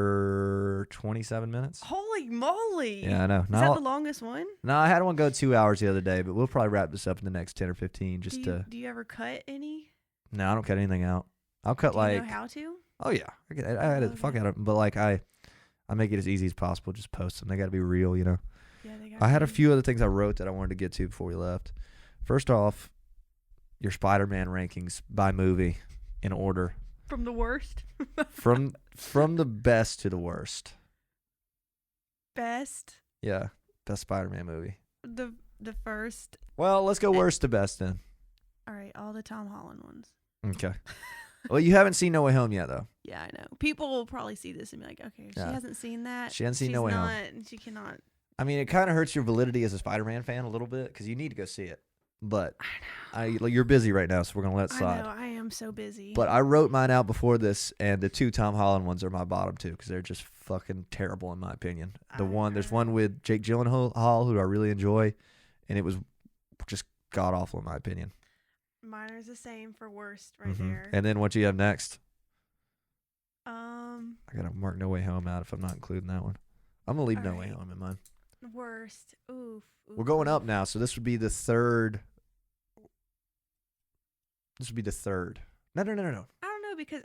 hour 27 minutes. Holy moly! Yeah, I know. Is No, that the longest one? no, I had one go 2 hours the other day, but we'll probably wrap this up in the next 10 or 15. Just Do you ever cut any? no, I don't cut anything out. I'll cut Do you like, know how to? oh yeah, I had it the fuck Okay. out of, but like I make it as easy as possible. Just post them. They got to be real, you know. Yeah, they I had a gotta be- few other things I wrote that I wanted to get to before we left. First off, your Spider-Man rankings by movie in order. From the worst. From the best to the worst. Best. Yeah, best Spider-Man movie. The first. Well, let's go worst to best then. All right, all the Tom Holland ones. Okay. Well, you haven't seen No Way Home yet, though. Yeah, I know. People will probably see this and be like, okay, she hasn't seen that. She hasn't seen No Way Home. She cannot. I mean, it kind of hurts your validity as a Spider-Man fan a little bit because you need to go see it. But you're busy right now, so we're going to let it slide. I know. I am so busy. But I wrote mine out before this, and the 2 Tom Holland ones are my bottom 2 because they're just fucking terrible in my opinion. There's one with Jake Gyllenhaal who I really enjoy, and it was just god-awful in my opinion. Mine is the same for worst right there. And then what do you have next? I gotta mark No Way Home out if I'm not including that one. I'm gonna leave No Way Home in mine. Worst. Oof. We're going up now, so this would be the third. This would be the third. No. I don't know because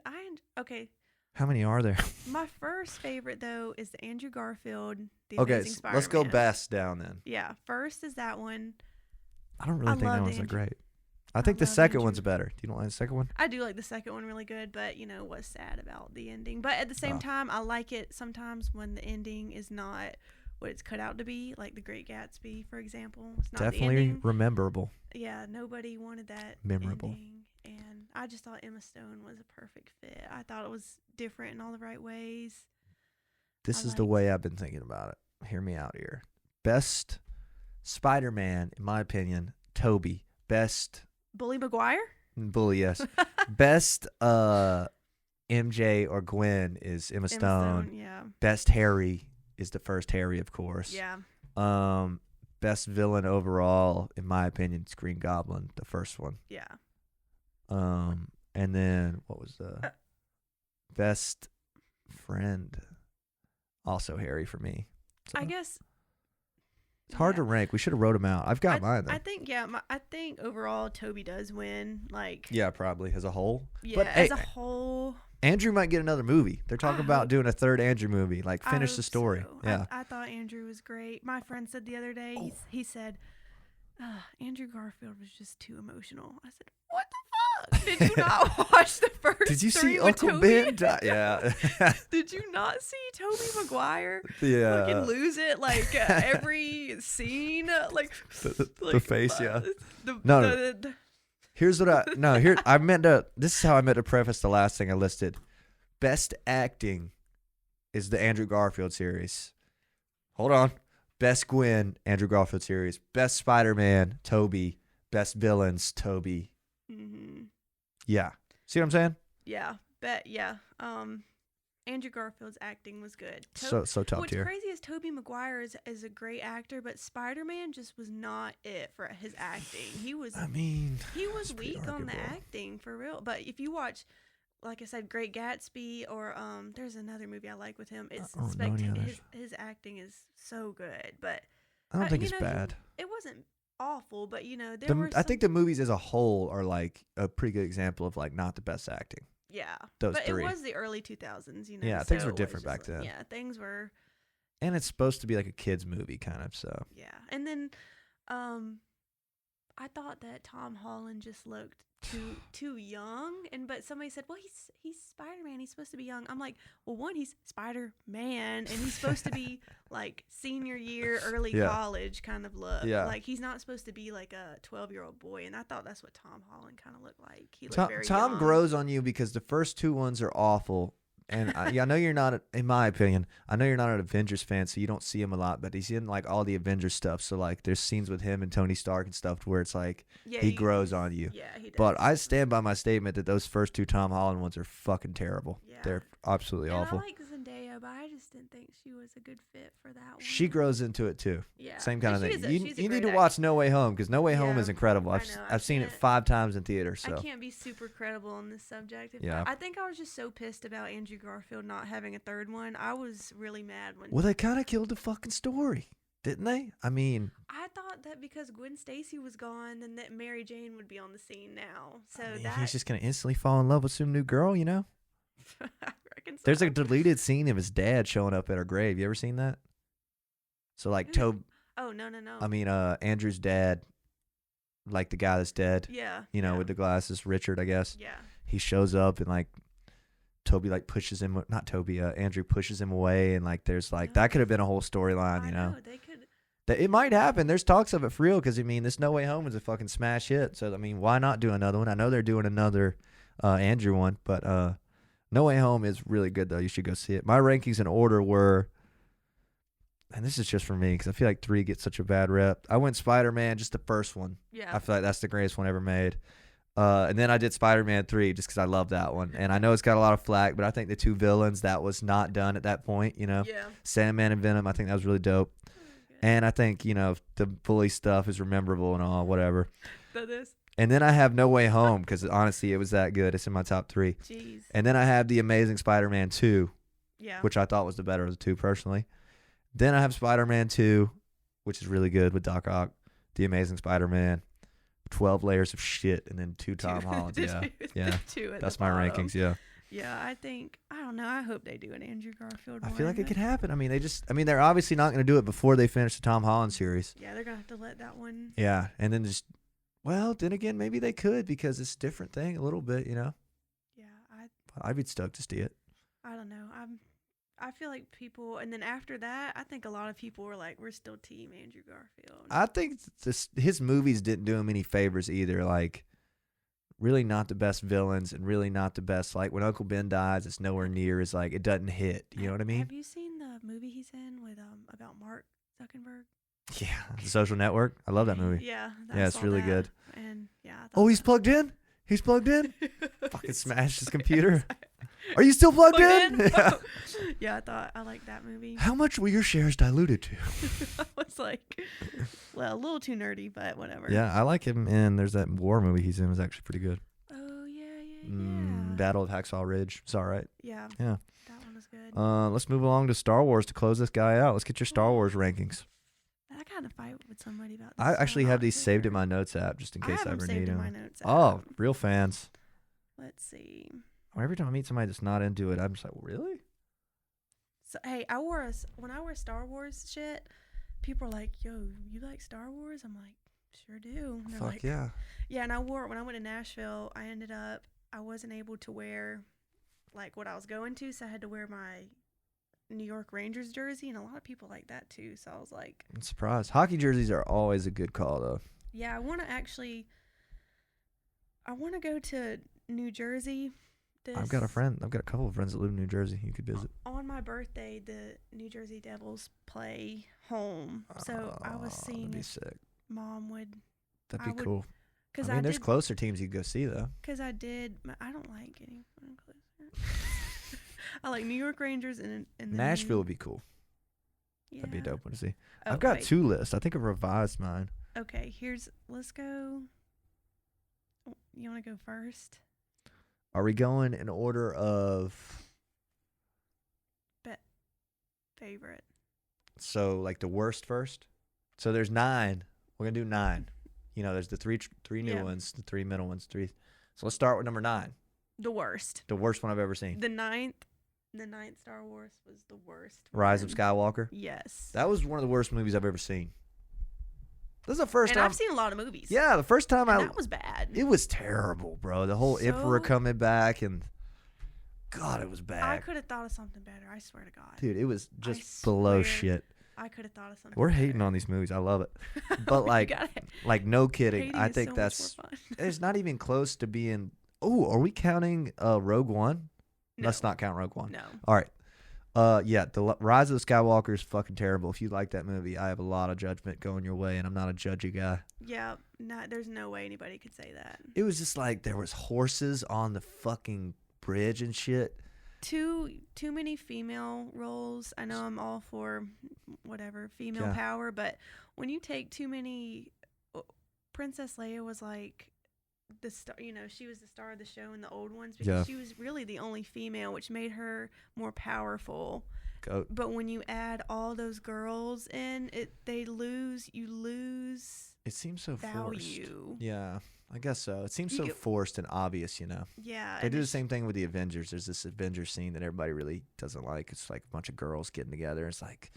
okay. How many are there? My first favorite though is the Andrew Garfield, the Amazing Spider-Man. Let's go best down then. Yeah, first is that one. I don't really think that one's that great. I think the second one's better. Do you don't like the second one? I do like the second one really good, but what's sad about the ending. But at the same time, I like it sometimes when the ending is not what it's cut out to be, like The Great Gatsby, for example. It's not definitely the ending. Rememberable. Yeah, nobody wanted that memorable ending, and I just thought Emma Stone was a perfect fit. I thought it was different in all the right ways. This is the way I've been thinking about it. Hear me out here. Best Spider-Man, in my opinion, Tobey. Best Bully Maguire? Bully, yes. Best MJ or Gwen is Emma Stone. Yeah. Best Harry is the first Harry, of course. Yeah. Best villain overall, in my opinion, is Green Goblin, the first one. Yeah. And then what was the best friend? Also Harry for me. So I guess it's hard to rank. We should have wrote them out. I've got mine though. I think overall Tobey does win. Yeah, probably as a whole. Yeah, but, as a whole. Andrew might get another movie. They're talking about doing a third Andrew movie. Finish the story. So. Yeah. I thought Andrew was great. My friend said the other day, he said, Andrew Garfield was just too emotional. I said, what the fuck? Did you not watch the first Did you see with Uncle Tobey? Ben die? Yeah. Did you not see Tobey Maguire? Yeah. Fucking lose it every scene. The face, yeah. No. Here's what this is how I meant to preface the last thing I listed. Best acting is the Andrew Garfield series. Hold on. Best Gwen, Andrew Garfield series. Best Spider-Man, Tobey. Best villains, Tobey. Mm-hmm. Yeah. See what I'm saying? Yeah. Yeah. Andrew Garfield's acting was good. So top what's tier. What's crazy is Tobey Maguire is a great actor, but Spider-Man just was not it for his acting. He was weak on the acting for real. But if you watch, like I said, Great Gatsby, or there's another movie I like with him. It's his acting is so good. But I don't think it's bad. It wasn't awful, but I think the movies as a whole are a pretty good example of not the best acting. Yeah, those but three. It was the early 2000s, Yeah, things were different back then. Yeah, things were. And it's supposed to be like a kids movie, kind of. So. Yeah, and then, I thought that Tom Holland just looked too young, but somebody said, well, he's Spider-Man, he's supposed to be young. I'm like, well, one, he's Spider-Man, and he's supposed to be senior year, early college kind of look. Yeah. He's not supposed to be a 12-year-old boy, and I thought that's what Tom Holland kind of looked like. He looked very Tom young. grows on you because the first 2 ones are awful. And I know you're not, in my opinion, I know you're not an Avengers fan, so you don't see him a lot, but he's in all the Avengers stuff. So there's scenes with him and Tony Stark and stuff where it's he grows on you. Yeah, he does. But I stand by my statement that those first 2 Tom Holland ones are fucking terrible. Yeah. They're absolutely awful. I like Zendaya, but I just didn't think she was a good fit for that one. She grows into it too. Yeah. Same kind of thing. You need to watch No Way Home because No Way Home is incredible. I know. I've seen it 5 times in theater. So I can't be super credible on this subject. I think I was just so pissed about Andrew Garfield not having a third one. I was really mad when. Well, they kind of killed the fucking story, didn't they? I mean, I thought that because Gwen Stacy was gone, then that Mary Jane would be on the scene now. So he's just gonna instantly fall in love with some new girl, I reckon so. There's a deleted scene of his dad showing up at her grave. You ever seen that? So Oh no. I mean, Andrew's dad, the guy that's dead. Yeah. With the glasses, Richard, I guess. Yeah. he shows up and like Toby like pushes him, not Toby, Andrew pushes him away, and like there's like that could have been a whole storyline, you know. They could. It might happen. There's talks of it for real because I mean, this No Way Home is a fucking smash hit. So I mean, why not do another one? I know they're doing another Andrew one, but No Way Home is really good though. You should go see it. My rankings in order were, and this is just for me because I feel like 3 gets such a bad rep. I went Spider-Man, just the first one. Yeah. I feel like that's the greatest one ever made. And then I did Spider-Man 3 just because I love that one. And I know it's got a lot of flack, but I think the 2 villains, that was not done at that point, you know. Yeah. Sandman and Venom, I think that was really dope. And I think, you know, the bully stuff is memorable and all, whatever. That is. And then I have No Way Home because, honestly, it was that good. It's in my top 3. Jeez. And then I have The Amazing Spider-Man 2, Yeah. which I thought was the better of the 2, personally. Then I have Spider-Man 2, which is really good with Doc Ock. The Amazing Spider-Man, 12 Layers of Shit, and then 2 Tom Hollands. Yeah. That's my rankings, yeah. Yeah, I don't know. I hope they do an Andrew Garfield one. I feel like it could happen. I mean, they're obviously not going to do it before they finish the Tom Holland series. Yeah, they're going to have to let that one. Yeah, and then then again, maybe they could because it's a different thing a little bit, you know? Yeah, I'd be stoked to see it. I don't know. I feel like people, and then after that, I think a lot of people were like, we're still team Andrew Garfield. I think his movies didn't do him any favors either. Like, really not the best villains and really not the best. Like, when Uncle Ben dies, it's nowhere near as, like, it doesn't hit. You know what I mean? Have you seen the movie he's in with about Mark Zuckerberg? Yeah, The Social Network. I love that movie. Yeah. Yeah, it's really good. And, yeah. Oh, he's plugged in? He's plugged in? Fucking smashed his computer. Are you still plugged in? Yeah. Yeah, I liked that movie. How much were your shares diluted to? I was like, well, a little too nerdy, but whatever. Yeah, I like him. And there's that war movie he's in. It was actually pretty good. Oh, yeah. Battle of Hacksaw Ridge. It's all right. Yeah. Yeah. That one was good. Let's move along to Star Wars to close this guy out. Let's get your Star Wars rankings. I kind of fight with somebody about this. I actually have these saved in my notes app just in case I ever need in them. my notes Oh, app. real fans. Let's see. Every time I meet somebody that's not into it, I'm just like, really? So hey, when I wear Star Wars shit, people are like, "Yo, you like Star Wars?" I'm like, "Sure do." And they're Fuck like, yeah. Yeah, and when I went to Nashville, I wasn't able to wear like what I was going to, so I had to wear my New York Rangers jersey, and a lot of people like that too. So I was like, I'm surprised. Hockey jerseys are always a good call, though. yeah, I want to go to New Jersey. I've got a couple of friends that live in New Jersey. You could visit. On my birthday, the New Jersey Devils play home, so I was seeing that'd be if sick. Mom would. That'd be cool. Cause I mean, there's closer teams you could go see, though. Because I don't like getting closer. I like New York Rangers and Nashville would be cool. Yeah. That'd be a dope one to see. Oh, I've got wait. 2 lists. I think I've revised mine. Okay, let's go. You want to go first? Are we going in order of Favorite. So like the worst first? So there's 9. We're gonna do 9. You know, there's the three new ones, the 3 middle ones, 3. So let's start with number 9. The worst. The worst one I've ever seen. The ninth Star Wars was the worst. Rise of Skywalker. Yes. That was one of the worst movies I've ever seen. This is the first time. I've seen a lot of movies. Yeah, the first time that was bad. It was terrible, bro. The whole Emperor coming back and God, it was bad. I could have thought of something better. I swear to God. Dude, it was just below shit. I could have thought of something. We're better. hating on these movies. I love it. But like no kidding. I think that's it's not even close to being. Oh, are we counting Rogue One? No. Let's not count Rogue One. No. All right. Yeah, the Rise of the Skywalker is fucking terrible. If you like that movie, I have a lot of judgment going your way, and I'm not a judgy guy. Yeah, there's no way anybody could say that. It was just like there was horses on the fucking bridge and shit. Too many female roles. I know I'm all for whatever female power, but when you take too many, Princess Leia was like the star. You know, she was the star of the show in the old ones because she was really the only female, which made her more powerful. But when you add all those girls in, you lose. It seems so value. Forced. Yeah. I guess so. It seems so forced and obvious, you know. Yeah. They do the same thing with the Avengers. There's this Avengers scene that everybody really doesn't like. It's like a bunch of girls getting together. It's like,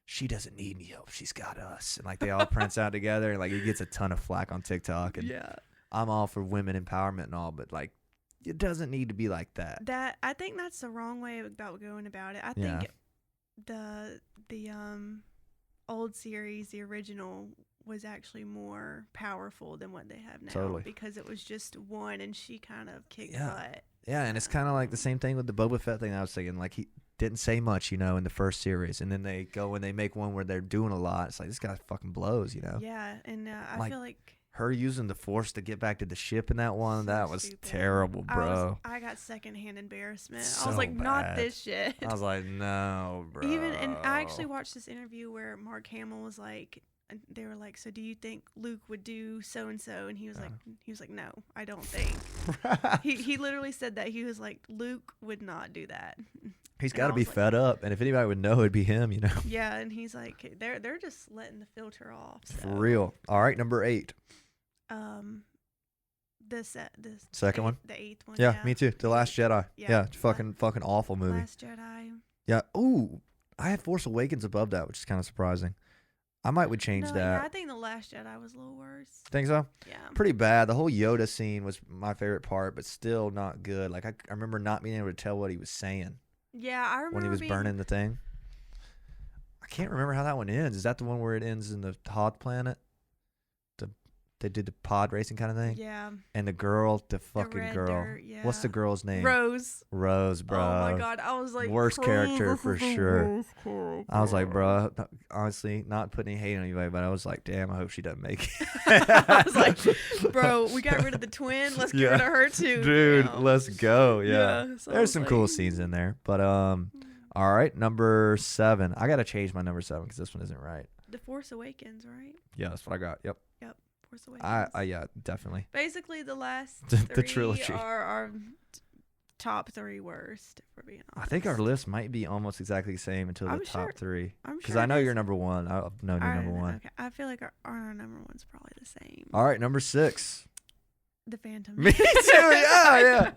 she doesn't need any help. She's got us. And like they all prince out together. And like it gets a ton of flack on TikTok. And I'm all for women empowerment and all, but like it doesn't need to be like that. That I think that's the wrong way about going about it. I Yeah. think the old series, the original, was actually more powerful than what they have now. Totally. Because it was just one, and she kind of kicked Yeah. butt. Yeah, and it's kind of like the same thing with the Boba Fett thing I was thinking. Like, he didn't say much, in the first series. And then they go and they make one where they're doing a lot. It's like, this guy fucking blows, Yeah, and I Like, feel like Her using the Force to get back to the ship in that one, So that was stupid. terrible, bro. I got secondhand embarrassment. I So was like, not bad. this shit. I was like, no, bro. And I actually watched this interview where Mark Hamill was like, they were like, so do you think Luke would do so and so? And he was like, no, I don't think. he literally said that. He was like, Luke would not do that. He's And got to I be was like, fed up, and if anybody would know, it'd be him, Yeah, and he's like, they're just letting the filter off. So. For real. All right, number 8. The Second one? The 8th one. Yeah, me too. The Last Jedi. Yeah. Yeah, fucking awful movie. Last Jedi. Yeah. Ooh, I had Force Awakens above that, which is kind of surprising. I would change No, that. yeah, I think The Last Jedi was a little worse. Think so? Yeah. Pretty bad. The whole Yoda scene was my favorite part, but still not good. Like, I remember not being able to tell what he was saying Yeah, I remember when he was burning the thing. I can't remember how that one ends. Is that the one where it ends in the Hoth planet? They did the pod racing kind of thing? Yeah. And the girl, the The fucking red girl. dirt, yeah. What's the girl's name? Rose. Rose, bro. Oh my god, I was like, Worst character for sure. worst character. I was like, bro, honestly, not putting any hate on anybody, but I was like, damn, I hope she doesn't make it. I was like, bro, we got rid of the twin. Let's get rid of her too. Dude, Yeah. let's go. Yeah. So I There's was some like, cool scenes in there. But all right, number 7. I gotta change my number 7 because this one isn't right. The Force Awakens, right? Yeah, that's what I got. Yep. Force Awakens. Yeah, definitely. Basically, the last The three trilogy. are our top 3 worst, if we're being honest. I think our list might be almost exactly the same until the I'm top sure- 3. I'm Because sure I know it you're is. number 1. I've known you're number 1. Okay. I feel like our number one's probably the same. All right, number 6. The Phantom. Me too. Yeah.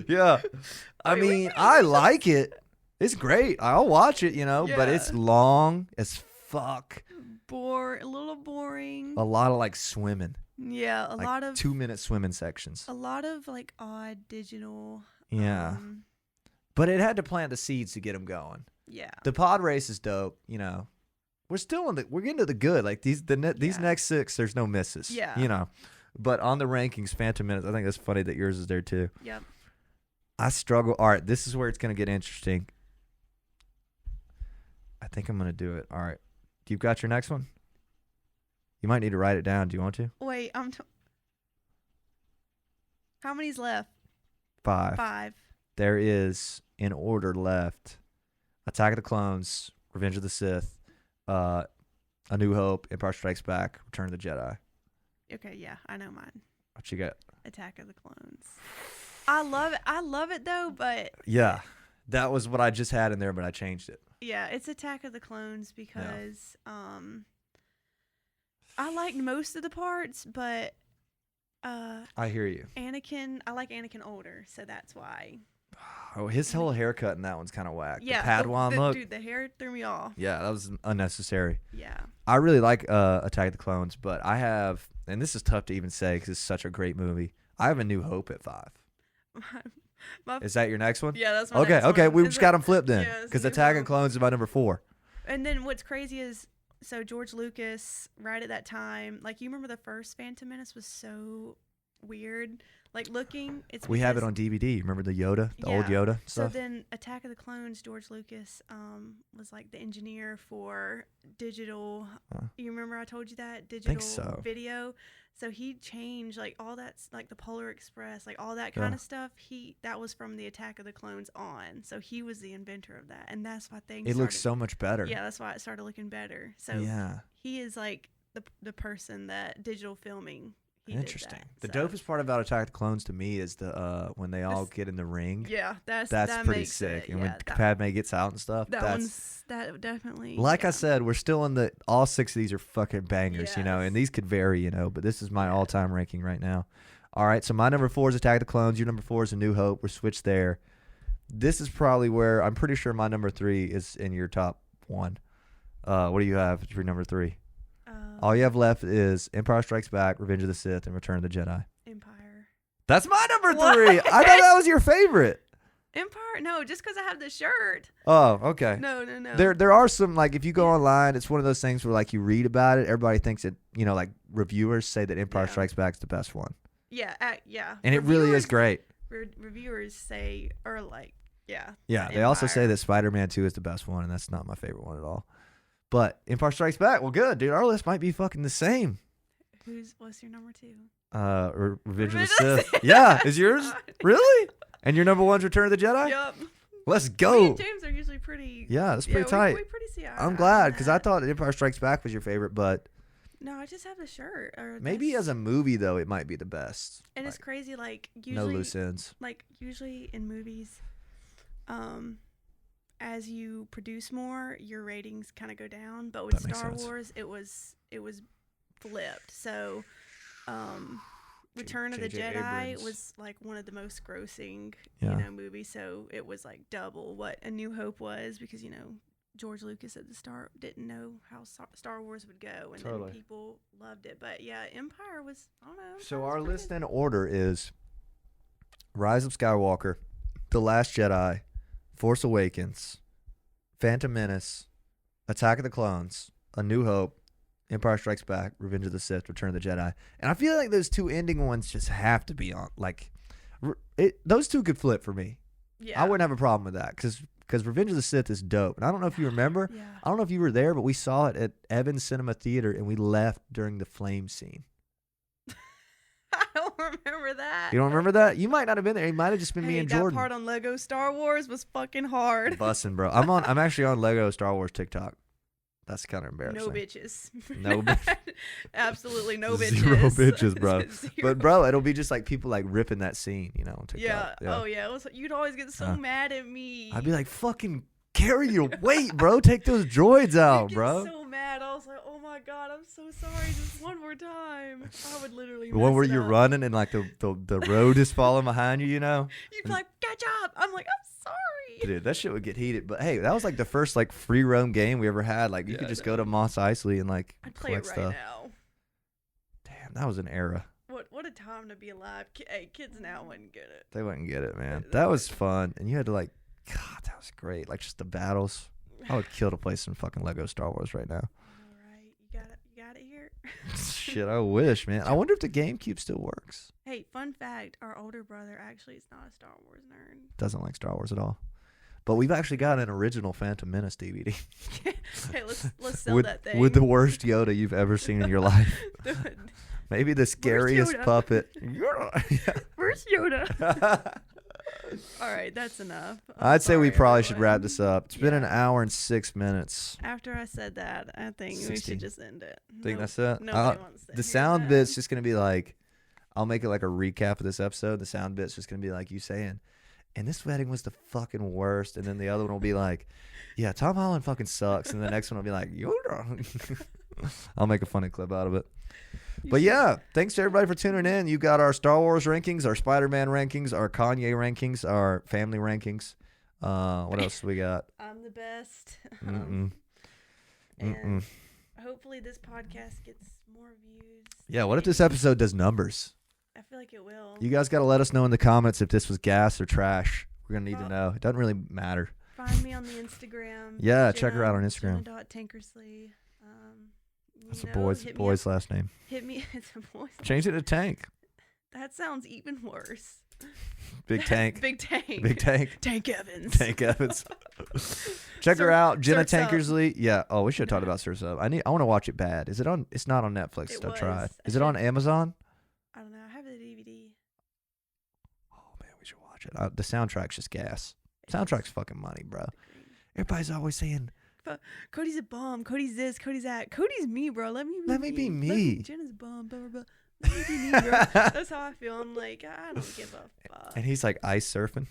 Yeah. I Wait, mean, wait. I like it. It's great. I'll watch it, but Yeah. it's long as fuck. A little boring. A lot of like swimming. Yeah, a Like lot of 2-minute swimming sections. a lot of like odd digital. Yeah. But it had to plant the seeds to get them going. Yeah. The pod race is dope, We're still we're getting to the good. Like these Yeah. next 6, there's no misses. Yeah. But on the rankings, Phantom Menace, I think that's funny that yours is there too. Yep. I struggle. All right, this is where it's going to get interesting. I think I'm going to do it. All right. You've got your next one? You might need to write it down. Do you want to? Wait, how many's left? 5. 5. There is, in order, left Attack of the Clones, Revenge of the Sith, A New Hope, Empire Strikes Back, Return of the Jedi. Okay, yeah, I know mine. What you got? Attack of the Clones. I love it though, but Yeah. That was what I just had in there, but I changed it. yeah, it's Attack of the Clones because I liked most of the parts, but I hear you. I like Anakin older, so that's why. Oh, his whole haircut in that one's kind of whack. Yeah, The Padawan look. Dude, the hair threw me off. Yeah, that was unnecessary. Yeah. I really like Attack of the Clones, but I have, and this is tough to even say because it's such a great movie, I have A New Hope at 5. Is that your next one? Yeah, that's my Okay, next okay, one. we Is just it- got them flipped then Yeah, it's because New Attack of Hope. the Clones is my number 4. And then what's crazy is, so George Lucas, right at that time, like you remember the first Phantom Menace was so weird. Like looking, it's We have it because- on DVD. Remember the Yoda, the old Yeah. Yoda So stuff? then Attack of the Clones, George Lucas was like the engineer for digital. You remember I told you that? Digital so. video. So he changed like all that's like the Polar Express, like all that kind Yeah. of stuff. That was from the Attack of the Clones on. So he was the inventor of that. And that's why things It looks started- so much better. Yeah, that's why it started looking better. So Yeah. he is like the person that digital filming. He Interesting. Did that, The dopest part about Attack of the Clones to me is the when they all This- get in the ring. Yeah, That's that pretty makes sick. It, And yeah, when that, Padme gets out and stuff, that definitely. like yeah. I said, we're still in all 6 of these are fucking bangers, and Yes. these could vary, but this is my Yeah. all-time ranking right now. All right, so my number 4 is Attack of the Clones. Your number 4 is A New Hope. We're switched there. This is probably where I'm pretty sure my number 3 is in your top 1. What do you have for number 3? All you have left is Empire Strikes Back, Revenge of the Sith, and Return of the Jedi. Empire. That's my number What? 3. I thought that was your favorite. Empire? No, just because I have the shirt. Oh, okay. No. There are some, like, if you go online, it's one of those things where, like, you read about it, everybody thinks it, you know, like, reviewers say that Empire Strikes Back's the best one. Yeah, yeah. And it really is great. Reviewers say, or like, yeah. Yeah, they also say that Spider-Man 2 is the best one, and that's not my favorite one at all. But Empire Strikes Back, well, good, dude. Our list might be fucking the same. What's your number 2? Revenge of the Sith. Yeah, is yours? Really? And your number 1's Return of the Jedi? Yep. Let's go. Me and James are usually pretty. Yeah, that's pretty tight. We pretty see eye I'm on glad, because I that. thought Empire Strikes Back was your favorite, but No, I just have the shirt. maybe as a movie, though, it might be the best. And like, it's crazy, like, no usually. loose ends. Like, usually in movies, as you produce more, your ratings kind of go down. But with That makes Star sense. Wars, it was flipped. So, Return of the J.J. Jedi Abrams. was like one of the most grossing, Yeah. movies. So it was like double what A New Hope was, because George Lucas at the start didn't know how Star Wars would go, and Totally. then people loved it. But yeah, Empire was, I don't know. So Empire was our pretty list good. in order is Rise of Skywalker, The Last Jedi, Force Awakens, Phantom Menace, Attack of the Clones, A New Hope, Empire Strikes Back, Revenge of the Sith, Return of the Jedi. And I feel like those 2 ending ones just have to be on. Like, those 2 could flip for me. Yeah. I wouldn't have a problem with that because Revenge of the Sith is dope. And I don't know if you remember. Yeah. I don't know if you were there, but we saw it at Evans Cinema Theater, and we left during the flame scene. I don't remember that. You don't remember that? You might not have been there. It might have just been me and Jordan. That part on Lego Star Wars was fucking hard. Bussin', bro. I'm actually on Lego Star Wars TikTok. That's kind of embarrassing. No bitches. No Absolutely no bitches. Zero bitches, bro. Zero. But bro, it'll be just like people like ripping that scene, on TikTok. Yeah. Oh yeah. It was, you'd always get so mad at me. I'd be like, fucking carry your weight, bro. Take those droids out, You'd get bro. so mad. I was like, oh my god, I'm so sorry. Just one more time. I would literally. The one mess where it you're up. running and like the road is falling behind you, You'd be like, catch up. I'm like, I'm sorry. Dude, that shit would get heated. But hey, that was like the first like free roam game we ever had. Like you Yeah, could just I go to Mos Eisley and like I'd play it collect right stuff. now. Damn, that was an era. What a time to be alive. Hey, kids now wouldn't get it. They wouldn't get it, man. That That was was- fun. And you had to like, God, that was great. Like just the battles. I would kill to play some fucking Lego Star Wars right now. All right, you got it here. Shit, I wish, man. I wonder if the GameCube still works. Hey, fun fact: our older brother actually is not a Star Wars nerd. Doesn't like Star Wars at all. But we've actually got an original Phantom Menace DVD Hey, let's sell with, that thing. with the worst Yoda you've ever seen in your life. Maybe the scariest Yoda? puppet. First Yoda. All right, that's enough. I'm I'd say we sorry, probably should everyone. wrap this up. It's been an Yeah. hour and 6 minutes. After I said that, I think we 60. should just end it. Think that's it? Nobody wants to The hear sound that. bit's just going to be like, I'll make it like a recap of this episode. The sound bit's just going to be like you saying, and this wedding was the fucking worst. And then the other one will be like, yeah, Tom Holland fucking sucks. And the next one will be like, Yoda. I'll make a funny clip out of it. But yeah, thanks to everybody for tuning in. You got our Star Wars rankings, our Spider-Man rankings, our Kanye rankings, our family rankings. What else we got? I'm the best. Mm-mm. And Mm-mm. hopefully this podcast gets more views. Yeah, what if this episode does numbers? I feel like it will. You guys got to let us know in the comments if this was gas or trash. We're going to need to Well- know. It doesn't really matter. Find me on the Instagram. Yeah, check her out on Instagram. Jenna.Tankersley. That's a boy's last name. Hit me. It's a boy's. Change it to Tank. That sounds even worse. Big Tank. Big Tank. Big Tank. Tank Evans. Tank Evans. Check her out, Jenna Surf's Up. Tankersley. Yeah. Oh, we should have talked about Surf's Up. I want to watch it bad. Is it on? It's not on Netflix. It I tried. was. Is it on Amazon? I don't know. I have the DVD. Oh man, we should watch it. The soundtrack's just gas. Soundtrack's fucking money, bro. Everybody's always saying, Cody's a bum. Cody's this. Cody's that. Cody's me, bro. Let me be me. Jenna's a bum. Blah, blah, blah. Let me be me, bro. That's how I feel. I'm like, I don't give a fuck. and he's like ice surfing.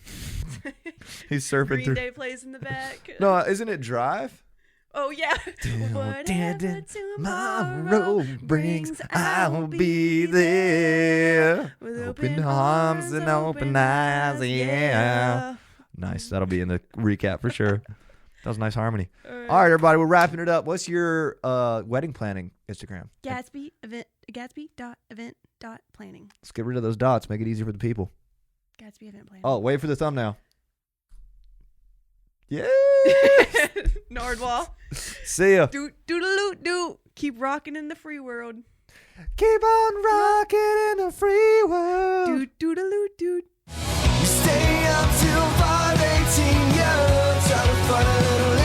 He's surfing Green through. Day plays in the back. No, isn't it Drive? Oh yeah. Whatever Tomorrow brings, I'll be there. With Open arms and open eyes, yeah. Nice. That'll be in the recap for sure. That was nice harmony. All right, everybody, we're wrapping it up. What's your wedding planning Instagram? Gatsby.event.planning. Let's get rid of those dots. Make it easier for the people. Gatsby event planning. Oh, wait for the thumbnail. Yeah. Nardwall. See ya. Do. Keep rocking in the free world. Keep on rocking in the free world. Do. We stay up till 5:18, yeah. Try to find a little